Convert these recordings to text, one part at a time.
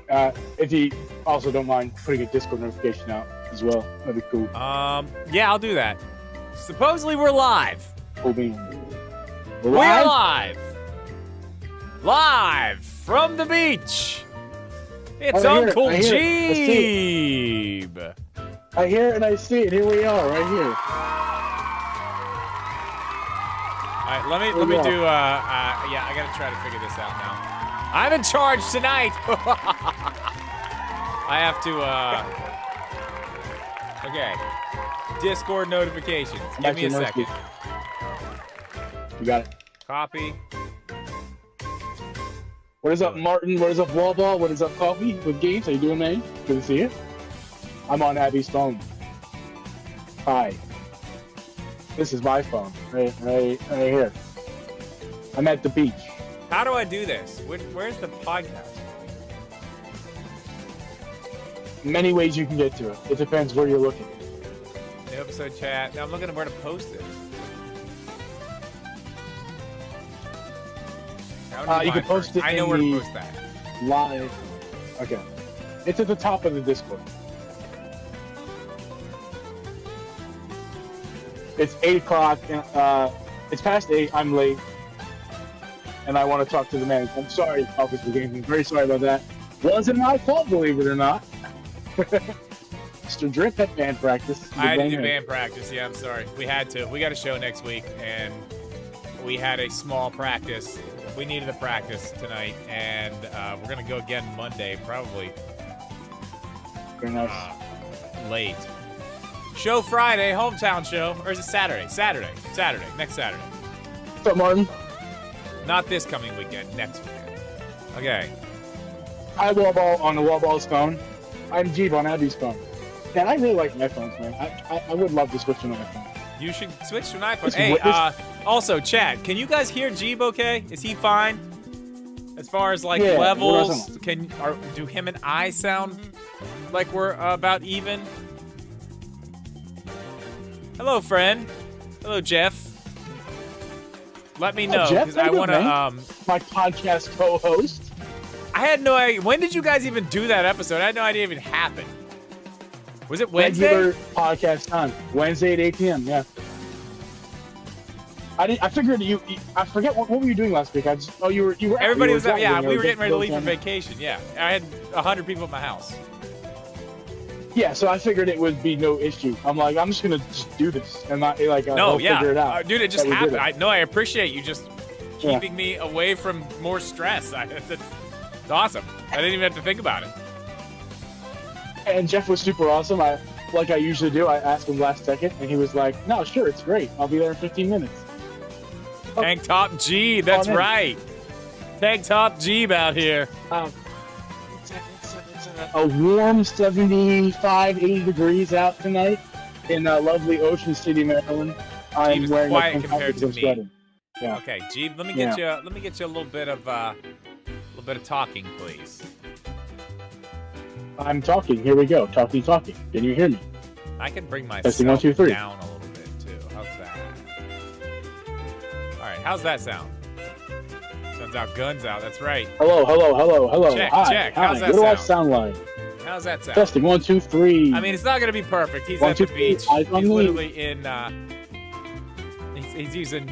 If you also don't mind putting a Discord notification out as well, that'd be cool. Yeah, I'll do that. Supposedly we're live. Cool beans. We're live. Live from the beach. It's Uncle Jeeb. I hear it and I see it. Here we are, right here. All right, let me do. Yeah, I gotta try to figure this out now. I'm in charge tonight. I have to. Okay. Discord notifications. Give me a second. You got it. Copy. What is up, Martin? What is up, Wallball? What is up, Coffee? With Games? How you doing, man? Good to see you. I'm on Abby's phone. Hi. This is my phone, right here. I'm at the beach. How do I do this? Where's the podcast? Many ways you can get to it. It depends where you're looking. New episode chat. Now I'm looking at where to post this. You can post it. I know where to post that. Live. Okay. It's at the top of the Discord. It's 8 o'clock. It's past 8. I'm late. And I want to talk to the manager. I'm sorry, Office for Games. I'm very sorry about that. Wasn't my fault, believe it or not. Mr. Drip had band practice. I had to do band practice. Yeah, I'm sorry. We had to. We got a show next week, and we had a small practice. We needed a practice tonight, and we're going to go again Monday, probably. Very nice. Late. Show Friday, hometown show. Or is it Saturday? Saturday. Next Saturday. What's up, Martin? Not this coming weekend, next weekend. Okay. Hi, Wallball on the Wallball's phone. I'm Jeeb on Abby's phone. Man, I really like my phones, man. I would love to switch to my phone. You should switch to an iPhone. Hey, also, chat, can you guys hear Jeeb okay? Is he fine? As far as, like, levels, do him and I sound like we're about even? Hello, friend. Hello, Jeff. Let me know, because I want to, my podcast co-host. I had no idea. When did you guys even do that episode? I had no idea it even happened. Was it Wednesday? Regular podcast time. Wednesday at 8 p.m., yeah. I figured I forget, what were you doing last week? You were Everybody was out, yeah, we were getting ready to leave for vacation, yeah. I had 100 people at my house. Yeah, so I figured it would be no issue. I'm like, I'm just gonna do this and not figure it out. Dude, it just happened. I appreciate you just keeping me away from more stress. It's awesome. I didn't even have to think about it. And Jeff was super awesome. Like I usually do, I asked him last second, and he was like, "No, sure, it's great. I'll be there in 15 minutes." Tank Top G, that's right. Tank Top Jeeb out here. A warm 75, 80 degrees out tonight in lovely Ocean City, Maryland. I'm wearing quiet compared to me. Yeah. Okay, Jeeb, let me get you. Let me get you a little bit of talking, please. I'm talking. Here we go. Talking. Can you hear me? I can bring myself Testing, 1, 2, 3. down a little bit too. How's that? All right. How's that sound? Sounds out, guns out. That's right. Hello. Check. Hi. How's that what do I sound like? How's that sound? Testing. 1, 2, 3. I mean, it's not gonna be perfect. He's 1, at 2, the beach. 3. He's literally in. He's using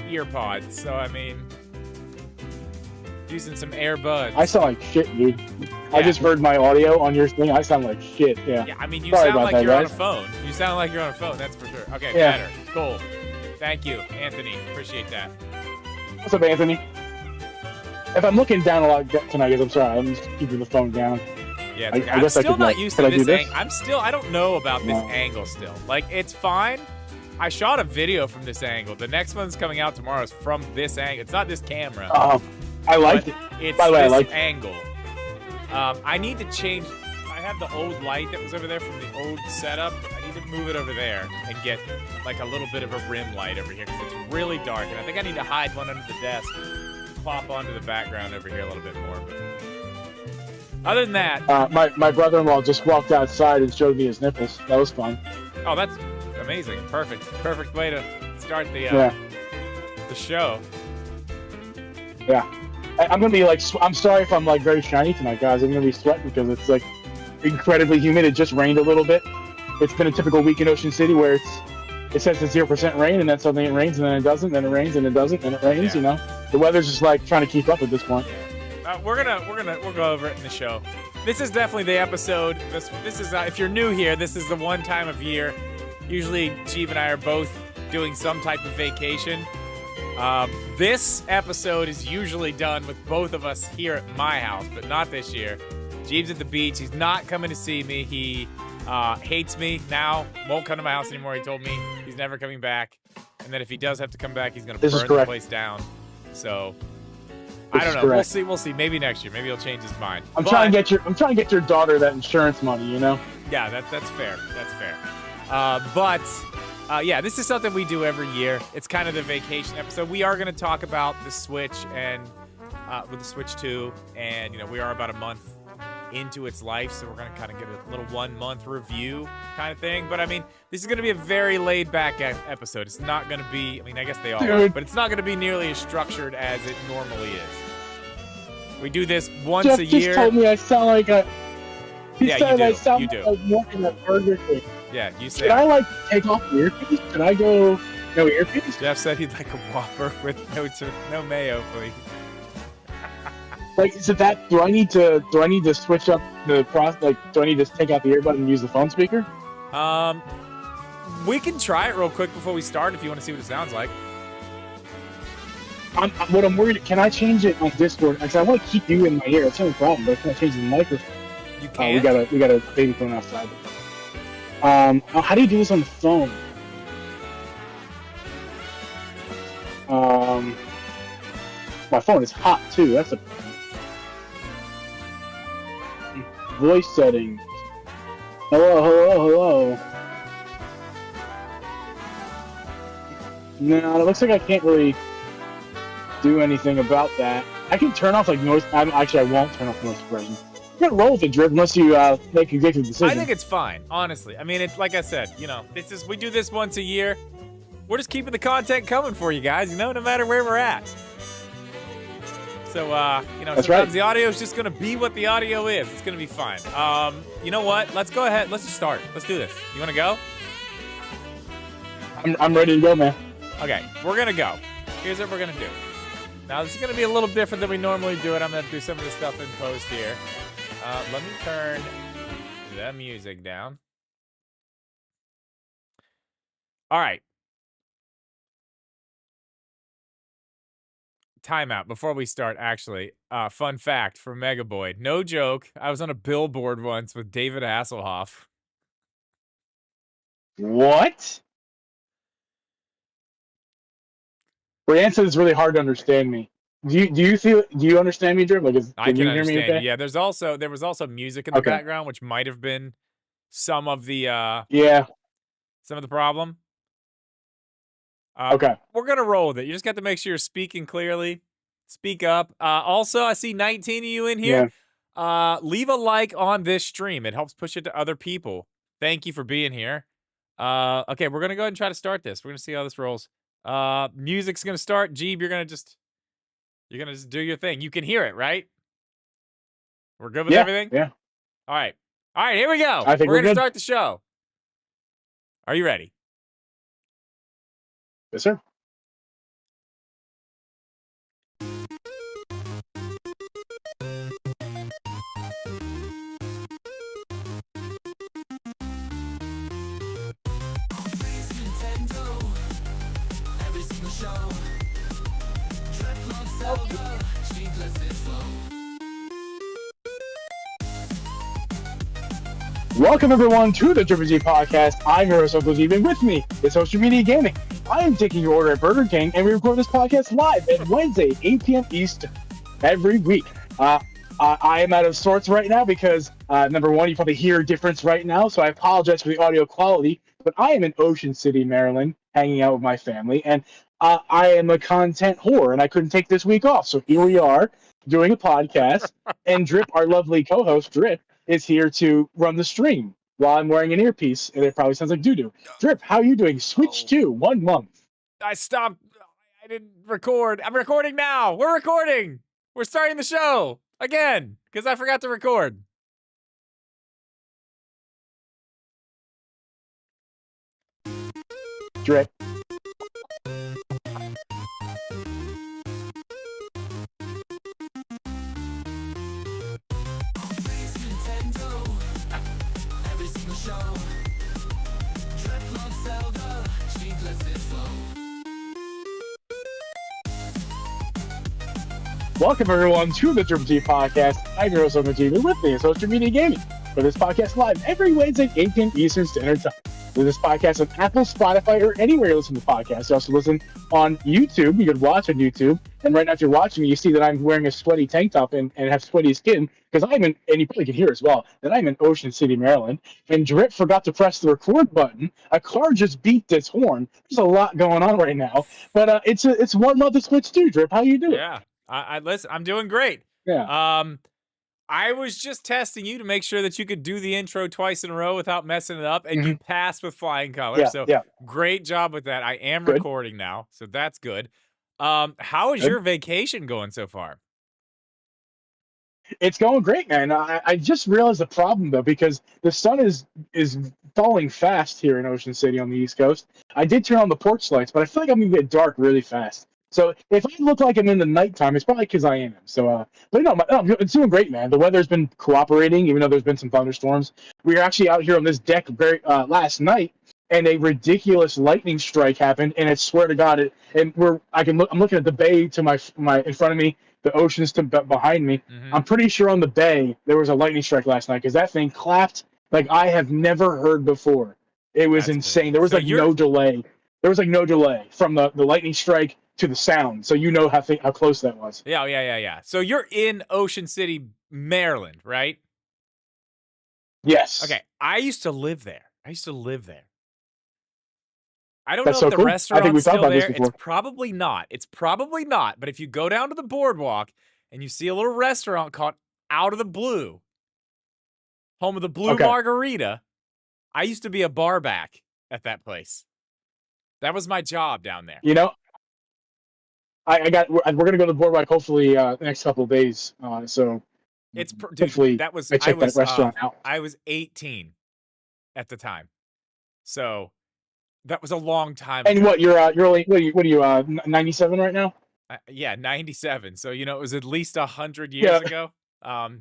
ear pods. So I mean, using some earbuds. I sound like shit, dude. Yeah. I just heard my audio on your thing. I sound like shit. Yeah. Yeah. I mean, you sound like you're on a phone. You sound like you're on a phone. That's for sure. Okay. Yeah. Better. Cool. Thank you, Anthony. Appreciate that. What's up, Anthony? If I'm looking down a lot tonight, I'm sorry. I'm just keeping the phone down. Yeah, I'm still not used to this angle. I don't know about this angle still. Like, it's fine. I shot a video from this angle. The next one's coming out tomorrow is from this angle. It's not this camera. I liked it. It's By the way, I this liked angle. I need to change. I have the old light that was over there from the old setup. I need to move it over there and get like a little bit of a rim light over here because it's really dark. And I think I need to hide one under the desk. Pop onto the background over here a little bit more. But other than that, my brother-in-law just walked outside and showed me his nipples. That was fun. Oh, that's amazing! Perfect way to start the show. Yeah. I'm gonna be like, I'm sorry if I'm like very shiny tonight, guys. I'm gonna be sweating because it's like incredibly humid. It just rained a little bit. It's been a typical week in Ocean City where it says it's 0% rain, and then suddenly it rains, and then it doesn't, then it rains, and it doesn't, then it rains. Yeah. You know, the weather's just like trying to keep up at this point. We'll go over it in the show. This is definitely the episode. This is if you're new here, this is the one time of year. Usually, Jeeve and I are both doing some type of vacation. This episode is usually done with both of us here at my house, but not this year. Jeeve's at the beach. He's not coming to see me. He hates me now. Won't come to my house anymore. He told me he's never coming back. And then if he does have to come back, he's going to burn the place down. So I don't know. Correct. We'll see. Maybe next year. Maybe he'll change his mind. I'm trying to get your daughter that insurance money. You know. Yeah, that's fair. That's fair. Yeah, this is something we do every year. It's kind of the vacation episode. We are going to talk about the Switch and with the Switch 2, and we are about a month into its life, so we're going to kind of get a little 1 month review kind of thing. But I mean, this is going to be a very laid back episode. It's not going to be, I mean, I guess they all are, but it's not going to be nearly as structured as it normally is. We do this once Jeff a year. Just told me I sound like a. Yeah, said you do. I sound You do. like I'm working at Burger King. Yeah, you Should said. I like take off the earpiece? Should I go no earpiece? Jeff said he'd like a Whopper with no mayo, please. Like, is it that? Do I need to switch up the process? Like, do I need to take out the earbud and use the phone speaker? We can try it real quick before we start if you want to see what it sounds like. What I'm worried, can I change it on Discord? Because I want to keep you in my ear. That's the only problem. But I can't change the microphone. You can. We got a baby phone outside. How do you do this on the phone? My phone is hot too. That's a voice settings. Hello. No, it looks like I can't really do anything about that. I can turn off like noise. I won't turn off noise suppression. You're gonna roll with it, Drip, unless you make a good decision. I think it's fine, honestly. I mean, it's like I said, we do this once a year. We're just keeping the content coming for you guys, no matter where we're at. So, sometimes right. The audio is just gonna be what the audio is. It's gonna be fine. You know what? Let's go ahead. Let's just start. Let's do this. You wanna go? I'm ready to go, man. Okay, we're gonna go. Here's what we're gonna do. Now, this is gonna be a little different than we normally do it. I'm gonna do some of this stuff in post here. Let me turn the music down. All right. Timeout before we start, actually. Fun fact from Megaboy. No joke. I was on a billboard once with David Hasselhoff. What? Brian said it's really hard to understand me. Do you understand me, Drip? Like, I can you hear understand. me okay? Yeah, there was also music in the background, which might have been some of the some of the problem. Okay. We're gonna roll with it. You just got to make sure you're speaking clearly. Speak up. Also, I see 19 of you in here. Yeah. Leave a like on this stream. It helps push it to other people. Thank you for being here. Okay, we're gonna go ahead and try to start this. We're gonna see how this rolls. Music's gonna start. Jeeb, you're gonna just do your thing. You can hear it, right? We're good with everything? Yeah. All right, here we go. I think we're gonna good. start the show. Are you ready? Yes, sir. Welcome everyone to the GlitchxCity podcast. I'm your host, Uncle Steve, and with me is Social Media Gaming. I am taking your order at Burger King, and we record this podcast live at Wednesday, 8 p.m. Eastern, every week. I am out of sorts right now because, number one, you probably hear a difference right now, so I apologize for the audio quality, but I am in Ocean City, Maryland, hanging out with my family, and I am a content whore, and I couldn't take this week off, so here we are doing a podcast, and Drip, our lovely co-host, Drip, is here to run the stream while I'm wearing an earpiece, and it probably sounds like doo-doo. Drip, how are you doing? Switch 2, 1 month. I stopped. I didn't record. I'm recording now. We're recording. We're starting the show again because I forgot to record. Drip. Welcome everyone to the GlitchxCity podcast. I'm your host, Jimmy, with me is Social Media Gaming. For this podcast live every Wednesday, 8 p.m. Eastern Standard Time. With this podcast on Apple, Spotify, or anywhere you listen to podcasts. You also listen on YouTube. You can watch on YouTube. And right now, if you're watching me, you see that I'm wearing a sweaty tank top and have sweaty skin because I'm in, and you probably can hear as well, that I'm in Ocean City, Maryland. And Drip forgot to press the record button. A car just beeped its horn. There's a lot going on right now. But it's 1 month of Switch 2, Drip. How you doing? Yeah. I listen, I'm doing great. Yeah. I was just testing you to make sure that you could do the intro twice in a row without messing it up, and you passed with flying colors. Yeah. Great job with that. I am Good. recording now, so that's good. How is Good. your vacation going so far? It's going great, man. I just realized the problem though, because the sun is falling fast here in Ocean City on the East Coast. I did turn on the porch lights, but I feel like I'm gonna get dark really fast. So if I look like I'm in the nighttime, it's probably because I am. So, but no, it's doing great, man. The weather's been cooperating, even though there's been some thunderstorms. We were actually out here on this deck last night, and a ridiculous lightning strike happened. And I swear to God, I'm looking at the bay to my in front of me. The ocean's behind me. Mhm. I'm pretty sure on the bay there was a lightning strike last night because that thing clapped like I have never heard before. It was That's insane. crazy. There was So like no delay. There was like no delay from the lightning strike to the sound, so you know how close that was. Yeah. So you're in Ocean City, Maryland, right? Yes. Okay. I used to live there. I don't That's know if so the cool. I think restaurant's we talked still about this there. before. It's probably not. But if you go down to the boardwalk and you see a little restaurant called Out of the Blue, home of the Blue Margarita, I used to be a bar back at that place. That was my job down there. You know, we're gonna go to the boardwalk hopefully the next couple of days. So hopefully I check that restaurant out. I was 18 at the time, so that was a long time And ago. what you're only what are you 97 right now? Yeah, 97. So it was at least 100 years ago. No,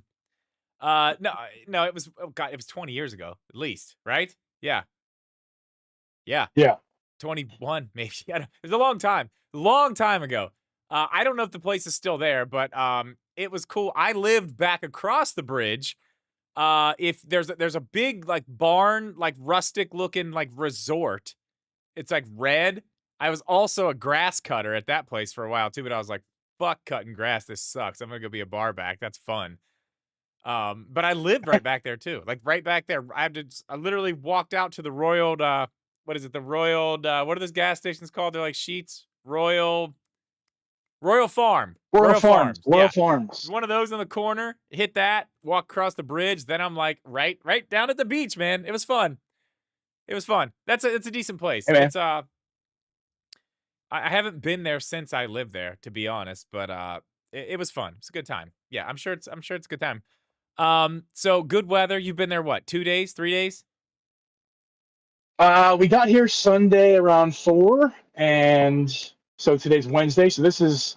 it was it was 20 years ago at least, right? Yeah. 21 maybe. It was a long time ago. I don't know if the place is still there, but it was cool. I lived back across the bridge. If there's a big like barn, like rustic looking like resort. It's like red. I was also a grass cutter at that place for a while too, but I was like, fuck cutting grass. This sucks. I'm gonna go be a bar back. That's fun. But I lived right back there too. Like right back there. I literally walked out to the Royal what is it? The Royal what are those gas stations called? They're like Sheets. Royal Farm. Royal Farms. One of those in the corner. Hit that, walk across the bridge, then I'm like right down at the beach, man. It was fun. It's a decent place. Hey, man. It's I haven't been there since I lived there, to be honest, but it was fun. It's a good time. Yeah, I'm sure it's a good time. So good weather. You've been there what, 2 days, 3 days? We got here Sunday around 4, and so today's Wednesday. So this is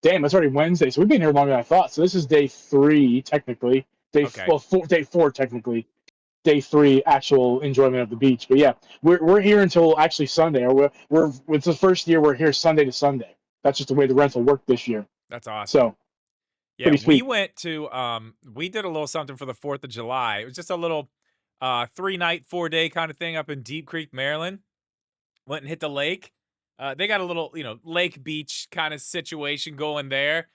it's already Wednesday. So we've been here longer than I thought. So this is day 3 technically. Day 4 technically. Day 3 actual enjoyment of the beach. But yeah, we're here until actually Sunday. Or it's the first year we're here Sunday to Sunday. That's just the way the rental worked this year. That's awesome. So yeah, we went to we did a little something for the 4th of July. It was just a little 3-night, 4-day kind of thing up in Deep Creek, Maryland. Went and hit the lake. They got a little, lake beach kind of situation going there.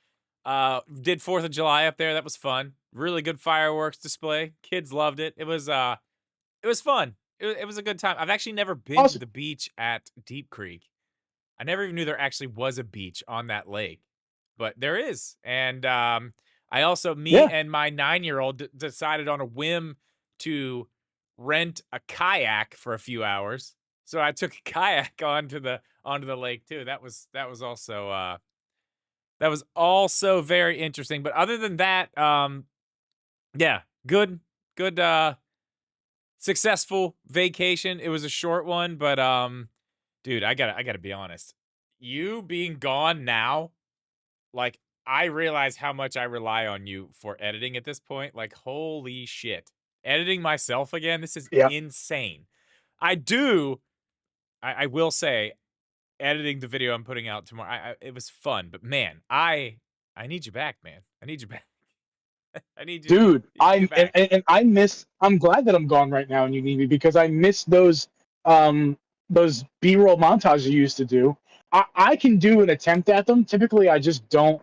Did 4th of July up there. That was fun. Really good fireworks display. Kids loved it. It was fun. It was a good time. I've actually never been to the beach at Deep Creek. I never even knew there actually was a beach on that lake, but there is. And I also, and my 9-year-old decided on a whim to rent a kayak for a few hours. So I took a kayak onto the lake too. That was also That was also very interesting. But other than that, yeah, good, successful vacation. It was a short one, but dude, I gotta be honest. You being gone now, like, I realize how much I rely on you for editing at this point. Like, holy shit. Editing myself again, this is Yeah. insane. I will say, editing the video I'm putting out tomorrow, it was fun, but man, I need you back, man. I need you back. I Dude, need you back. and I miss. I'm glad that I'm gone right now, and you need me because I miss um those B-roll montages you used to do. I can do an attempt at them. Typically, I just don't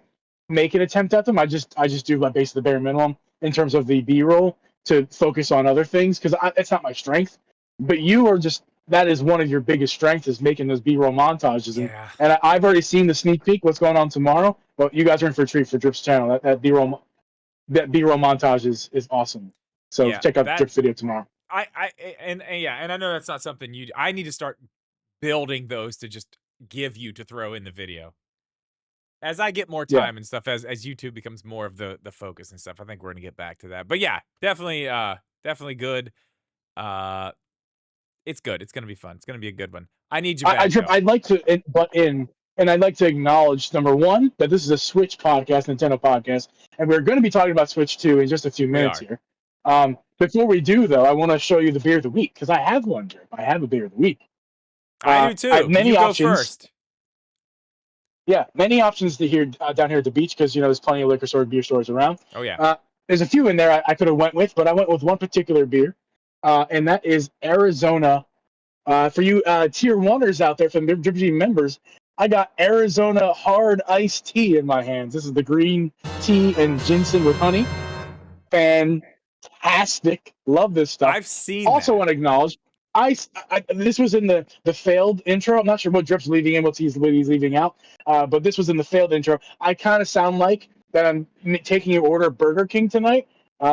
make an attempt at them. I just do like basically the bare minimum in terms of the B-roll to focus on other things because it's not my strength. But you are just that is one of your biggest strengths is making those B-roll montages, Yeah. and I've already seen the sneak peek. What's going on tomorrow? But you guys are in for a treat for Drip's channel. That B-roll montage is awesome. So Yeah. check out That Drip's video tomorrow. and yeah, and I know that's not something I need to start building those to just give you to throw in the video. As I get more Yeah, time and stuff, as YouTube becomes more of the focus and stuff, I think we're gonna get back to that. But yeah, definitely good. Uh, it's good. It's gonna be fun. It's gonna be a good one. I need you back Drip. though. I'd like to butt in, and I'd like to acknowledge number one that this is a Switch podcast, Nintendo podcast, and we're going to be talking about Switch 2 in just a few We minutes are. here. Before we do, though, I want to show you the beer of the week because I have one, Drip. I have a beer of the week. I do I have too. many You go options. first. Yeah, many options to here down here at the beach because there's plenty of liquor stores, beer stores around. Oh yeah. There's a few in there I could have went with, but I went with one particular beer, and that is Arizona. For you tier oneers out there, from the Drip members, I got Arizona hard iced tea in my hands. This is the green tea and ginseng with honey. Fantastic. Love this stuff. I've seen Also that. want to acknowledge, this was in the failed intro. I'm not sure what Drip's leaving in, what he's leaving out, but this was in the failed intro. I kind of sound like that I'm taking your order at Burger King tonight.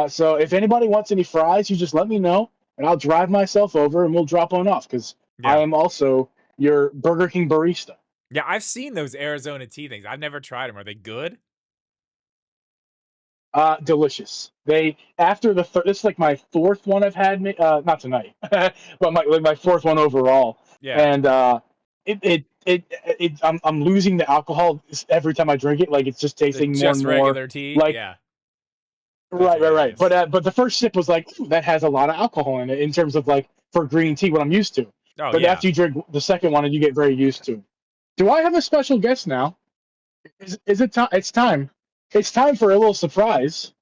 So if anybody wants any fries, you just let me know, and I'll drive myself over and we'll drop one off because I Yeah. am also your Burger King barista. Yeah, I've seen those Arizona tea things. I've never tried them. Are they good? Delicious. They after the this is like my fourth one I've had, not tonight, but my fourth one overall. Yeah. And I'm losing the alcohol every time I drink it. Like it's just tasting more Just and more regular tea. like Yeah. right. hilarious. But the first sip was like that has a lot of alcohol in it in terms of like for green tea what I'm used to. Oh But yeah. after you drink the second one and you get very used to. Do I have a special guest now? Is it time? It's time. It's time for a little surprise.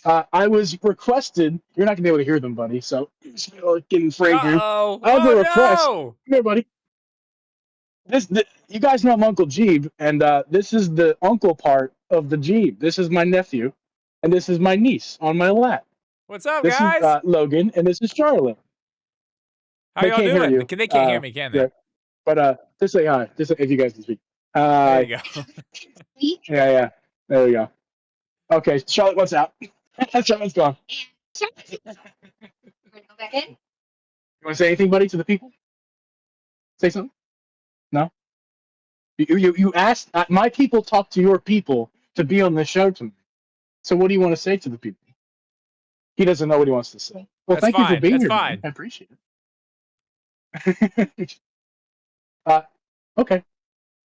I was requested. You're not gonna be able to hear them, buddy. So getting afraid here. Uh-oh. I have a request. No. Come here, buddy. You guys know I'm Uncle Jeeb, and this is the uncle part of the Jeeb. This is my nephew, and this is my niece on my lap. What's up, This guys? is Logan, and this is Charlotte. How They y'all can't hear doing? you. They can't hear me, can they? Yeah. But just say hi. Just if you guys can speak. There Hi. you go. Yeah. There we go. Okay, Charlotte, what's out? Charlotte's gone. Go back in. You want to say anything, buddy, to the people? Say something? No? You asked, my people talk to your people to be on the show tonight. So what do you want to say to the people? He doesn't know what he wants to say. Well, That's thank you fine. for being That's here. fine. Man. I appreciate it. Okay.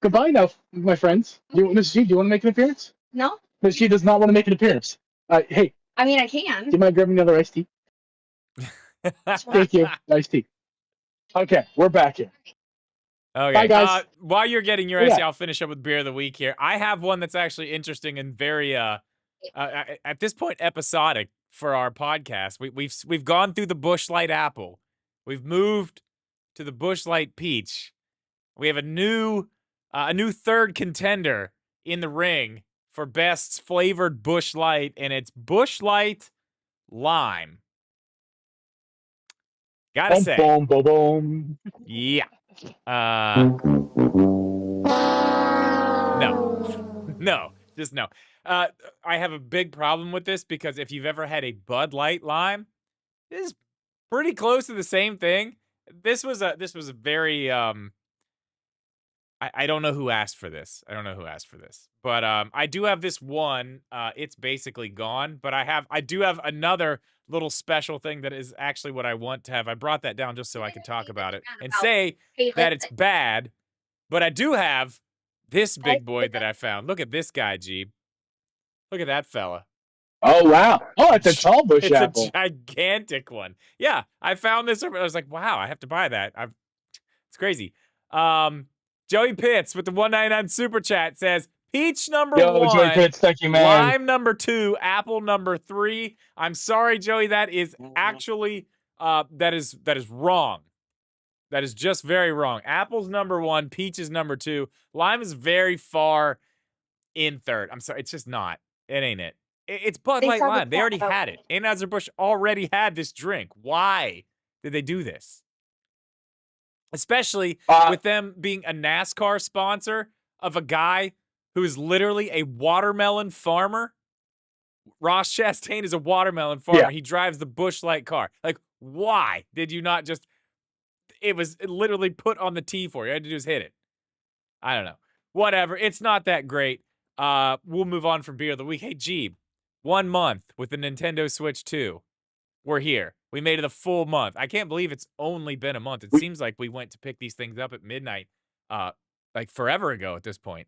Goodbye now, my friends. Mrs. G, do you want to make an appearance? No, Mrs. G does not want to make an appearance. Hey, I mean I do can. you mind grabbing another iced tea? Thank you. Iced tea. Okay, we're back here. Okay. Bye, guys. While you're getting your Yeah. IC, I'll finish up with beer of the week here. I have one that's actually interesting and very at this point episodic for our podcast. We've gone through the Busch Light apple. We've moved to the Busch Light peach. We have a new third contender in the ring for best flavored Busch Light, and it's Busch Light Lime. Gotta say, Boom, boom, boom. yeah. No, just no. I have a big problem with this because if you've ever had a Bud Light Lime, this is pretty close to the same thing. This was a very I don't know who asked for this. I don't know who asked for this. But I do have this one. It's basically gone, but I do have another little special thing that is actually what I want to have. I brought that down just so I can talk about it and say that it's bad, but I do have this big boy that I found. Look at this guy, G. Look at that fella. Oh wow! Oh, it's a tall bush It's apple. a gigantic one. Yeah, I found this. I was like, wow, I have to buy that. It's crazy. Joey Pitts with the 199 super chat says peach number Yo, Joey 1, Pitts, thank you, man. lime number 2, apple number 3. I'm sorry, Joey, that is actually that is wrong. That is just very wrong. Apple's number 1, peach is number 2, lime is very far in third. I'm sorry, it's just not. It ain't it. It's Bud Light Lime. They already had it. Anheuser-Busch already had this drink. Why did they do this? Especially with them being a NASCAR sponsor of a guy who is literally a watermelon farmer. Ross Chastain is a watermelon farmer. Yeah. He drives the Busch Light car. Like, why did you not just... It was literally put on the tee for you. All you had to do is hit it. I don't know. Whatever. It's not that great. We'll move on from Beer of the Week. Hey, Jeeb. 1 month with the Nintendo Switch 2. We're here. We made it a full month. I can't believe it's only been a month. It seems like we went to pick these things up at midnight, like forever ago at this point.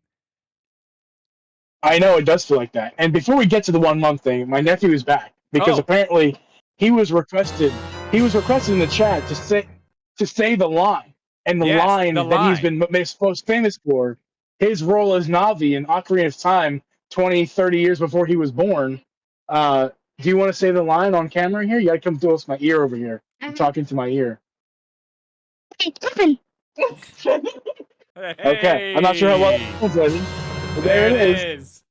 I know it does feel like that. And before we get to the 1 month thing, my nephew is back because apparently he was requested. He was requested in the chat to say the line, and the line that he's been most famous for. His role as Navi in Ocarina of Time 20, 30 years before he was born. Do you want to say the line on camera here? You gotta come close to my ear over here. I'm talking to my ear. Okay, I'm not sure how well it's translated, but there it is.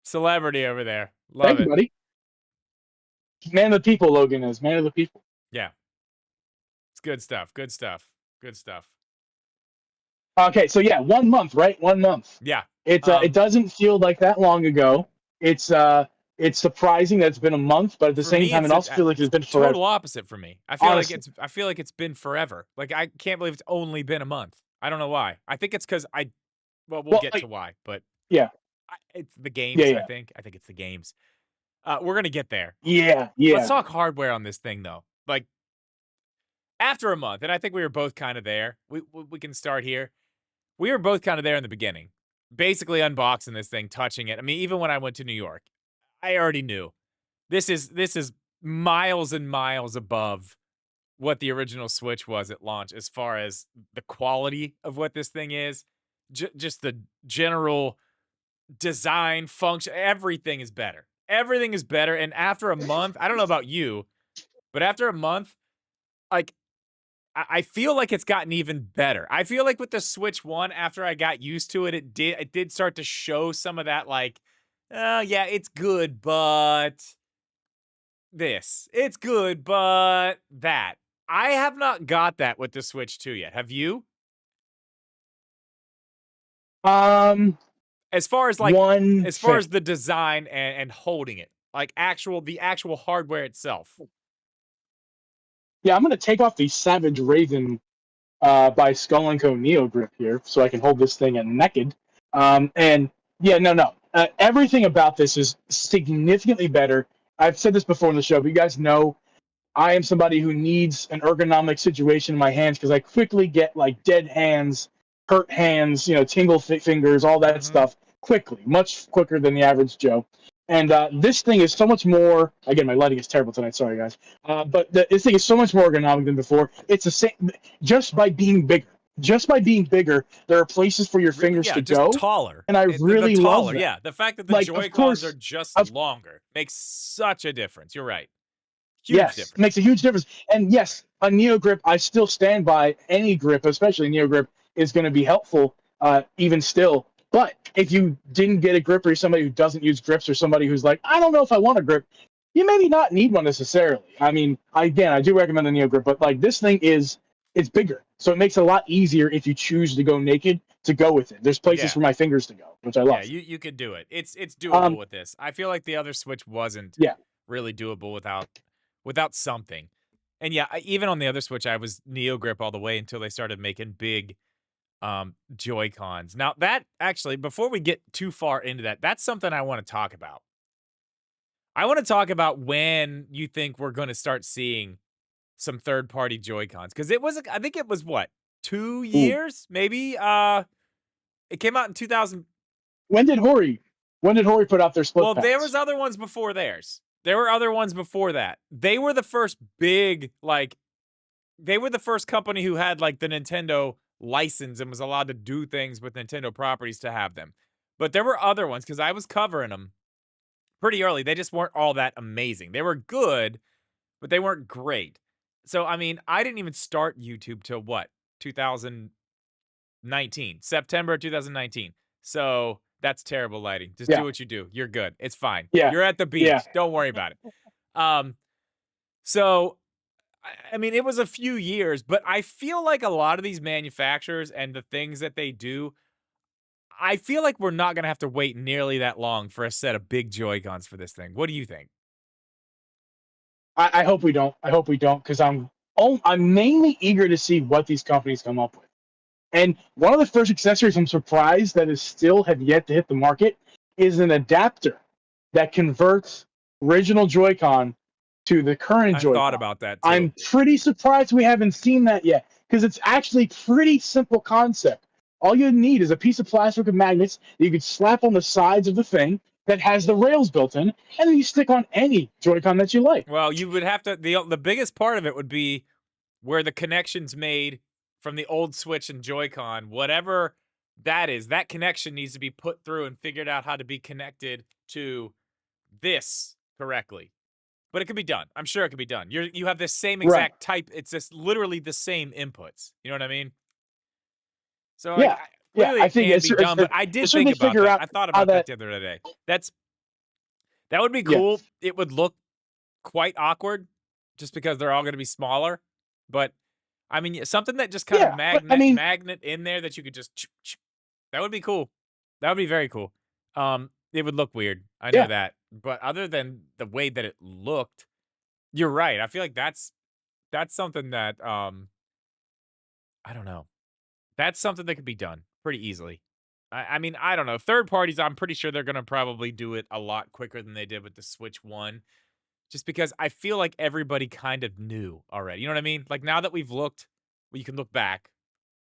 Celebrity over there. Love Thank you, buddy. Man of the people, Logan is. Man of the people. Yeah. It's good stuff. Good stuff. Good stuff. Okay, so yeah, 1 month, right? 1 month. Yeah. It doesn't feel like that long ago. It's surprising that it's been a month, but at the same time, it also feels like it's been forever. Total opposite for me. I feel like it's been forever. Like I can't believe it's only been a month. I don't know why. I think it's because we'll get to why, but yeah, it's the games. Yeah. I think it's the games. We're gonna get there. Yeah. Let's talk hardware on this thing though. Like after a month, and I think we were both kind of there. We can start here. We were both kind of there in the beginning, basically unboxing this thing, touching it. I mean, even when I went to New York, I already knew this is miles and miles above what the original Switch was at launch as far as the quality of what this thing is, just the general design, function, everything is better. Everything is better. And after a month, I don't know about you, but after a month, like, I feel like it's gotten even better. I feel like with the Switch 1, after I got used to it, it did start to show some of that, like, yeah, it's good, but this. It's good, but that. I have not got that with the Switch 2 yet. Have you? As far as like far as the design and holding it, like the actual hardware itself. Yeah, I'm gonna take off the Savage Raven by Skull & Co. Neo Grip here, so I can hold this thing at naked. And yeah, no. Everything about this is significantly better. I've said this before in the show, but you guys know I am somebody who needs an ergonomic situation in my hands because I quickly get like dead hands, hurt hands, tingle fingers, all that stuff quickly, much quicker than the average Joe. And this thing is so much more. Again, my lighting is terrible tonight. Sorry, guys. But this thing is so much more ergonomic than before. It's the same, just by being bigger. Just by being bigger, there are places for your fingers to go. Taller. And I really love that. Yeah, the fact that the Joy-Cons are just longer makes such a difference. You're right. Huge difference. Makes a huge difference. And yes, a Neo Grip, I still stand by any grip, especially Neo Grip, is going to be helpful even still. But if you didn't get a grip, or you're somebody who doesn't use grips, or somebody who's like, I don't know if I want a grip, you maybe not need one necessarily. I mean, I do recommend the Neo Grip, but like this thing it's bigger. So it makes it a lot easier if you choose to go naked to go with it. There's places for my fingers to go, which I love. Yeah, you could do it. It's doable with this. I feel like the other Switch wasn't really doable without something. And yeah, even on the other Switch, I was Neo Grip all the way until they started making big Joy-Cons. Now that actually, before we get too far into that, that's something I want to talk about. I want to talk about when you think we're going to start seeing some third-party Joy-Cons, because I think it was what, 2 Ooh. years maybe. It came out in 2000. When did Hori? When did Hori put out their split Well, there was packs? other ones before theirs. There were other ones before that. They were the first big, like, they were the first company who had like the Nintendo license and was allowed to do things with Nintendo properties to have them. But there were other ones because I was covering them pretty early. They just weren't all that amazing. They were good, but they weren't great. So, I mean, I didn't even start YouTube till what? 2019, September 2019. So that's terrible lighting. Just do Yeah, what you do. You're good. It's fine. yeah, You're at the yeah. beach. Don't worry about it. Um, so I mean, it was a few years, but I feel like a lot of these manufacturers and the things that they do, I feel like we're not going to have to wait nearly that long for a set of big Joy-Cons for this thing. What do you think? I hope we don't. I hope we don't, because I'm mainly eager to see what these companies come up with. And one of the first accessories I'm surprised that is still have yet to hit the market is an adapter that converts original Joy-Con to the current I thought Joy-Con. about that too. I'm pretty surprised we haven't seen that yet, because it's actually pretty simple concept. All you need is a piece of plastic with magnets that you could slap on the sides of the thing that has the rails built in, and then you stick on any Joy-Con that you like. Well, you would have to, the biggest part of it would be where the connection's made from the old Switch and Joy-Con, whatever that is, that connection needs to be put through and figured out how to be connected to this correctly. But it could be done. I'm sure it could be done. You have this same Right. exact type. It's just literally the same inputs. You know what I mean? So like, Yeah. Yeah. clearly I it think can be done. But I as did soon as think they about figure that. out I thought how about that that, the other day. That would be yeah, cool. It would look quite awkward, just because they're all going to be smaller. But I mean, something that just kind of yeah. But I mean, magnet in there that you could just that would be cool. That would be very cool. It would look weird. I know yeah. that. But other than the way that it looked, you're right. I feel like that's something that I don't know. That's something that could be done pretty easily. I mean, I don't know. Third parties, I'm pretty sure they're gonna probably do it a lot quicker than they did with the Switch One. Just because I feel like everybody kind of knew already. You know what I mean? Like now that we've looked, well, you can look back.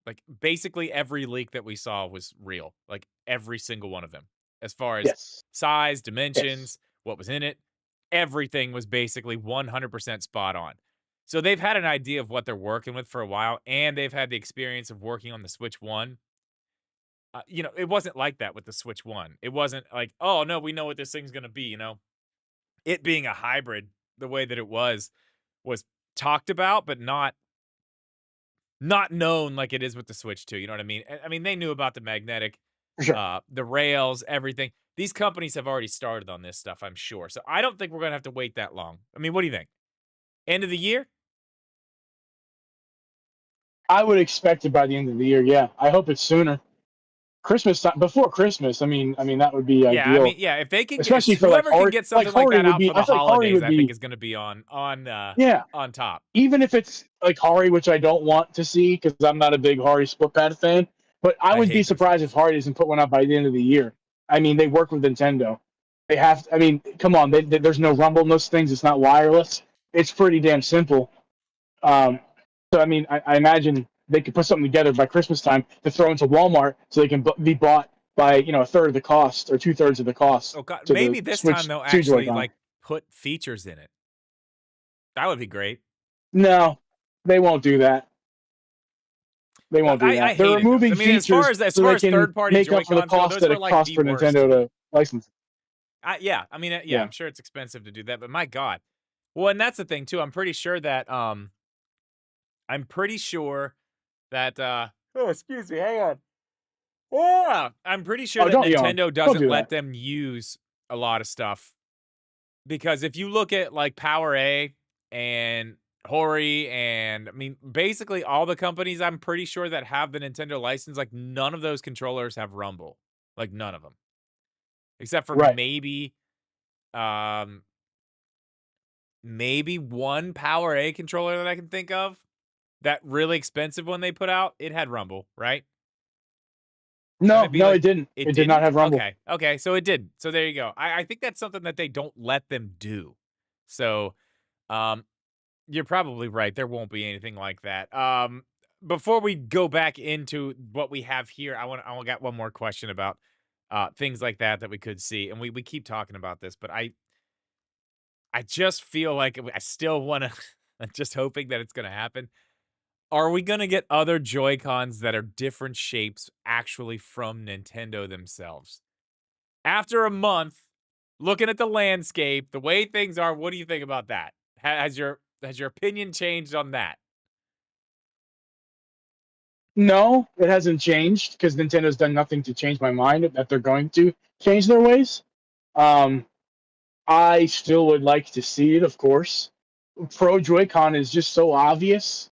Like basically every leak that we saw was real. Like every single one of them. As far as Yes. size, Yes. dimensions, what was in it, everything was basically 100% spot on. So they've had an idea of what they're working with for a while, and they've had the experience of working on the Switch One. It wasn't like that with the Switch One. It wasn't like, oh no, we know what this thing's gonna be. It being a hybrid, the way that it was talked about, but not known like it is with the Switch 2. You know what I mean? I mean, they knew about the magnetic, For sure. the rails, everything. These companies have already started on this stuff, I'm sure. So I don't think we're gonna have to wait that long. I mean, what do you think? End of the year? I would expect it by the end of the year. Yeah. I hope it's sooner. Christmas time, before Christmas. I mean that would be Yeah, I mean, ideal, yeah. If they can get, especially if for like whoever can Hori. get Like something like Hori that would out be. for I the feel like Hori holidays, would I think be. is gonna be Yeah. on top. Even if it's like Hari, which I don't want to see because I'm not a big Hari split pad fan. But I I would be hate those surprised if things. Hari doesn't put one out by the end of the year. I mean, they work with Nintendo. They have. I mean, come on. There's no rumble in those things. It's not wireless. It's pretty damn simple. Um, so I mean, I imagine they could put something together by Christmas time to throw into Walmart so they can be bought by a third of the cost or 2/3 of the cost Oh god, to the maybe this time Switch they'll 2 actually Joy-Con. like put features in it. That would be great. No, they won't do that. They won't do I that. They're hated those. I removing mean, features as so far they as can third party make up Joy for the Cons go, cost those that were it like costs the for worst to Nintendo me. to license. Yeah, I mean, yeah, Yeah. I'm sure it's expensive to do that, but my god. Well, and that's the thing too. I'm pretty sure that oh, excuse me, hang on. Yeah, I'm pretty sure Oh, that don't yawn. Nintendo Don't doesn't do let that. them use a lot of stuff, because if you look at like Power A and Hori, and I mean basically all the companies I'm pretty sure that have the Nintendo license, like none of those controllers have Rumble. Like none of them. Except for Right. um maybe one Power A controller that I can think of. That really expensive one they put out, it had Rumble, right? No, Shouldn't it be no, like it didn't. it It did not didn't? have rumble. Okay, so it did. So there you go. I think that's something that they don't let them do. So, um, you're probably right. There won't be anything like that. Before we go back into what we have here, I got one more question about things like that we could see, and we keep talking about this, but I just feel like I still want to. I'm just hoping that it's going to happen. Are we going to get other Joy-Cons that are different shapes actually from Nintendo themselves? After a month, looking at the landscape, the way things are, what do you think about that? Has your opinion changed on that? No, it hasn't changed because Nintendo's done nothing to change my mind that they're going to change their ways. Um, I still would like to see it, of course. Pro Joy-Con is just so obvious.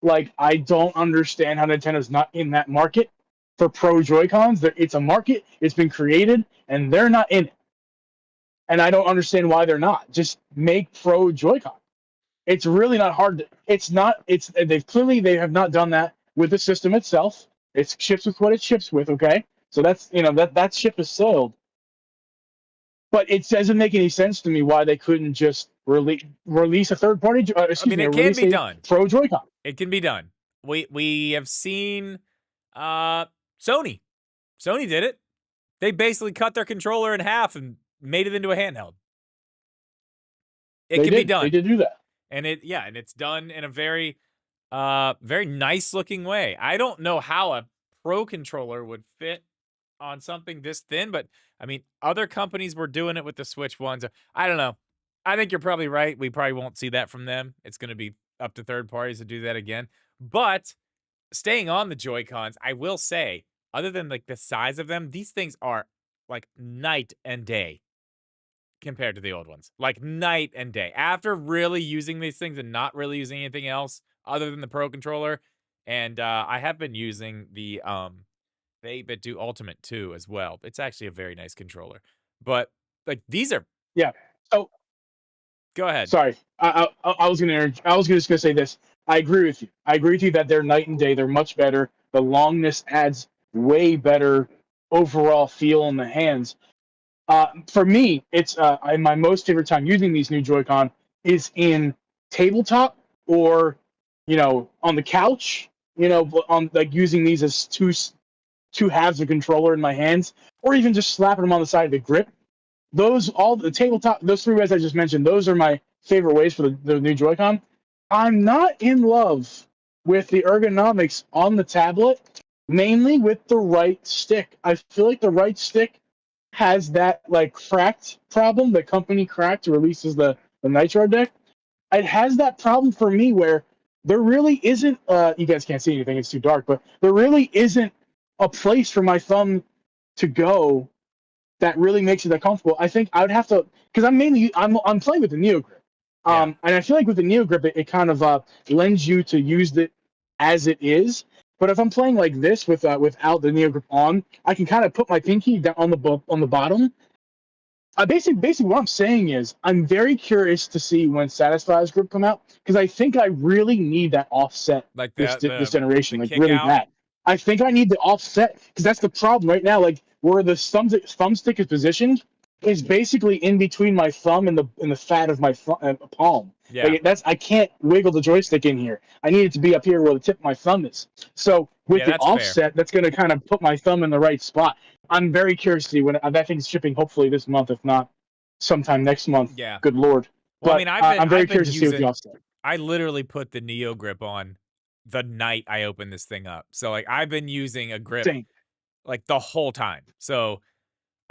Like, I don't understand how Nintendo's not in that market for Pro Joy-Cons. It's a market, it's been created, and they're not in it. And I don't understand why they're not. Just make Pro Joy-Con. It's really not hard. It's not. It's they have not done that with the system itself. It ships with what it ships with. Okay, so that's that ship is sailed. But it doesn't make any sense to me why they couldn't just release a third party. I mean, it can Release be a done. Pro Joy-Con. It can be done. We have seen Sony. Sony did it. They basically cut their controller in half and made it into a handheld. It can be done. They did do that. And it's done in a very very nice looking way. I don't know how a Pro controller would fit on something this thin, but I mean, other companies were doing it with the Switch ones. I don't know. I think you're probably right. We probably won't see that from them. It's going to be up to third parties to do that again. But staying on the Joy-Cons, I will say, other than like the size of them, these things are like night and day compared to the old ones. Like night and day. After really using these things and not really using anything else other than the Pro controller, and I have been using the 8-bit do Ultimate too as well. It's actually a very nice controller. But like these are Yeah. So go ahead. sorry, I was just gonna say this. I agree with you. I agree with you that they're night and day. They're much better. The longness adds way better overall feel in the hands. For me, it's my most favorite time using these new Joy-Con is in tabletop or on the couch. On like using these as two halves of controller in my hands, or even just slapping them on the side of the grip. All the tabletop, those three ways I just mentioned, those are my favorite ways for the new Joy-Con. I'm not in love with the ergonomics on the tablet, mainly with the right stick. I feel like the right stick has that like cracked problem. The company cracked releases the Nitro deck. It has that problem for me where there really isn't. You guys can't see anything; it's too dark. But there really isn't a place for my thumb to go that really makes it that comfortable. I think I would have to because I'm playing with the Neo Grip, Yeah. and I feel like with the Neo Grip it kind of lends you to use it as it is. But if I'm playing like this without the Neo Grip on, I can kind of put my pinky down on the bottom. Basically what I'm saying is I'm very curious to see when Satisfy's Grip come out because I think I really need that offset Like this generation, the like kick really out. bad. I think I need the offset because that's the problem right now. Like where the thumbstick is positioned is basically in between my thumb and the fat of my palm. Yeah. Like I can't wiggle the joystick in here. I need it to be up here where the tip of my thumb is. So with Yeah, the that's fair. offset, that's going to kind of put my thumb in the right spot. I'm very curious to see when that thing's shipping. Hopefully this month, if not sometime next month. Yeah. Good lord. Well, I But mean, I'm very I've been curious to see what the using offset. I literally put the Neo grip on the night I opened this thing up. So like I've been using a grip Same. like the whole time. So